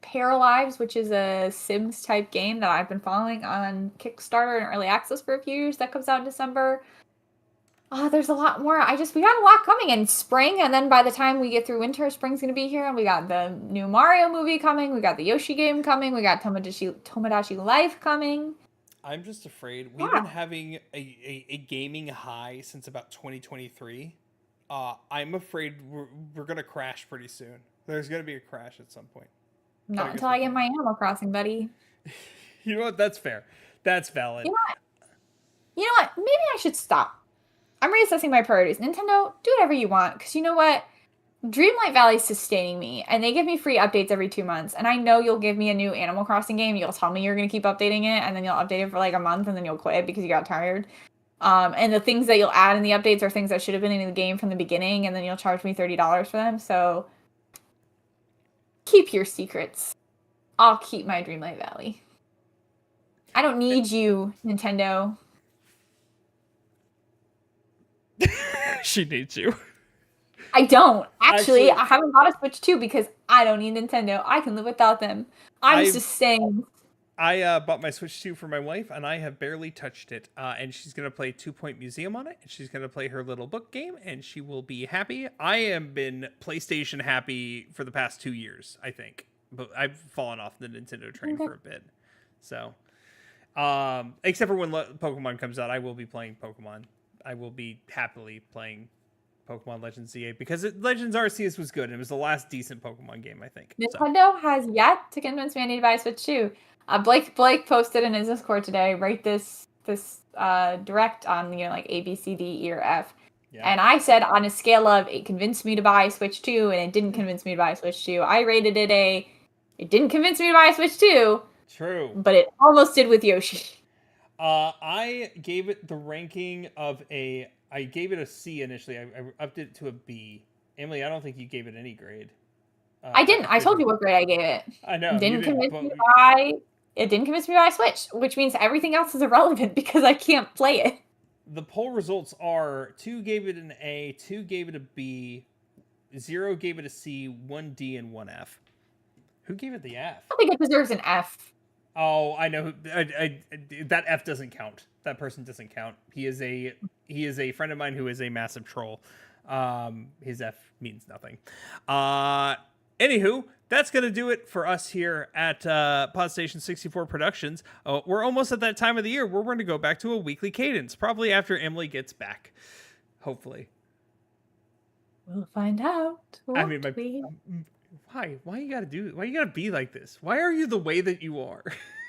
S2: Paralives, which is a Sims type game that I've been following on Kickstarter and Early Access for a few years. That comes out in December. There's a lot more. We got a lot coming in spring, and then by the time we get through winter, spring's gonna be here, and we got the new Mario movie coming, we got the Yoshi game coming, we got Tomodachi Life coming.
S1: I'm just afraid we've been having a gaming high since about 2023. I'm afraid we're gonna crash pretty soon. There's gonna be a crash at some point.
S2: Not until I get my Animal Crossing, buddy.
S1: You know what? That's fair. That's valid.
S2: You know what? Maybe I should stop. I'm reassessing my priorities. Nintendo, do whatever you want, because you know what? Dreamlight Valley's sustaining me, and they give me free updates every 2 months, and I know you'll give me a new Animal Crossing game, you'll tell me you're going to keep updating it, and then you'll update it for like a month, and then you'll quit because you got tired. And the things that you'll add in the updates are things that should have been in the game from the beginning, and then you'll charge me $30 for them, so keep your secrets. I'll keep my Dreamlight Valley. I don't need you, Nintendo.
S1: She needs you.
S2: I don't. Actually, I haven't bought a Switch 2 because I don't need Nintendo. I can live without them. I'm just saying.
S1: I bought my Switch 2 for my wife, and I have barely touched it. And she's going to play 2 Point Museum on it, and she's going to play her little book game, and she will be happy. I have been PlayStation happy for the past 2 years, I think. But I've fallen off the Nintendo train for a bit. So, except for when Pokemon comes out, I will be playing Pokemon. I will be happily playing Pokemon Legends Z8 because Legends Arceus was good. And it was the last decent Pokemon game, I think.
S2: Nintendo has yet to convince me I need to buy a Switch 2. Blake posted in his Discord today, write this direct on like A, B, C, D, E, or F. Yeah. And I said on a scale of it convinced me to buy a Switch 2 and it didn't convince me to buy a Switch 2, I rated it it didn't convince me to buy a Switch 2.
S1: True.
S2: But it almost did with Yoshi.
S1: I gave it the ranking of I gave it a C initially. I upped it to a B. Emily, I don't think you gave it any grade.
S2: I didn't. I told you what grade I gave it.
S1: I know.
S2: It didn't convince me to buy a Switch, which means everything else is irrelevant because I can't play it.
S1: The poll results are 2 gave it an A, 2 gave it a B, 0 gave it a C, 1 D, and 1 F. Who gave it the F?
S2: I think it deserves an F.
S1: Oh, I know. That F doesn't count. That person doesn't count. He is a friend of mine who is a massive troll. His F means nothing. Anywho, that's going to do it for us here at Podstation 64 Productions. We're almost at that time of the year where we're going to go back to a weekly cadence, probably after Emily gets back. Hopefully.
S2: We'll find out.
S1: Why you gotta be like this? Why are you the way that you are?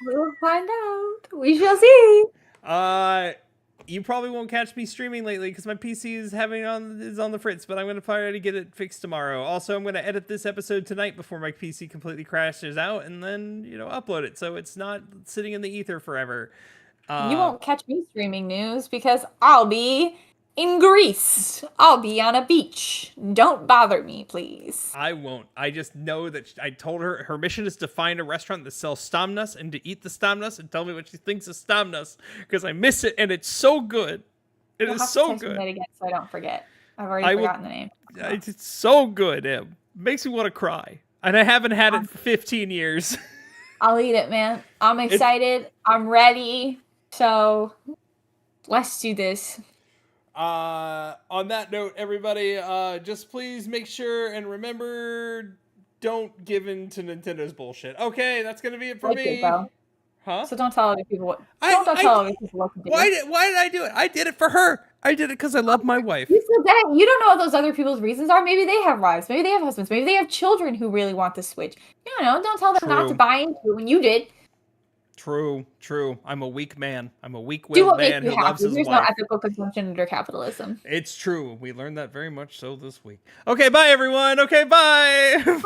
S2: We'll find out. We shall see.
S1: You probably won't catch me streaming lately because my PC is on the fritz, but I'm gonna try to get it fixed tomorrow. Also, I'm gonna edit this episode tonight before my PC completely crashes out, and then upload it so it's not sitting in the ether forever.
S2: You won't catch me streaming news because I'll be in Greece. I'll be on a beach. Don't bother me, please.
S1: I won't. I just know that I told her mission is to find a restaurant that sells stamnas and to eat the stamnas and tell me what she thinks of stamnas because I miss it and it's so good. It is so good.
S2: That again, so I don't forget. I've already forgotten the name.
S1: It's so good. It makes me want to cry. And I haven't had it for 15 years.
S2: I'll eat it, man. I'm excited. I'm ready. So let's do this.
S1: On that note, everybody, just please make sure and remember, don't give in to Nintendo's bullshit. Okay, that's gonna be it for me. Huh?
S2: So don't tell other people what. Don't tell other people what to do.
S1: Why did I do it? I did it for her. I did it because I love my wife.
S2: You said that. You don't know what those other people's reasons are. Maybe they have wives. Maybe they have husbands. Maybe they have children who really want the Switch. You don't know. Don't tell them not to buy into it when you did.
S1: True. I'm a weak man. I'm a weak-willed man who loves his wife.
S2: There's no ethical consumption under capitalism.
S1: It's true. We learned that very much so this week. Okay, bye, everyone. Okay, bye. Bye.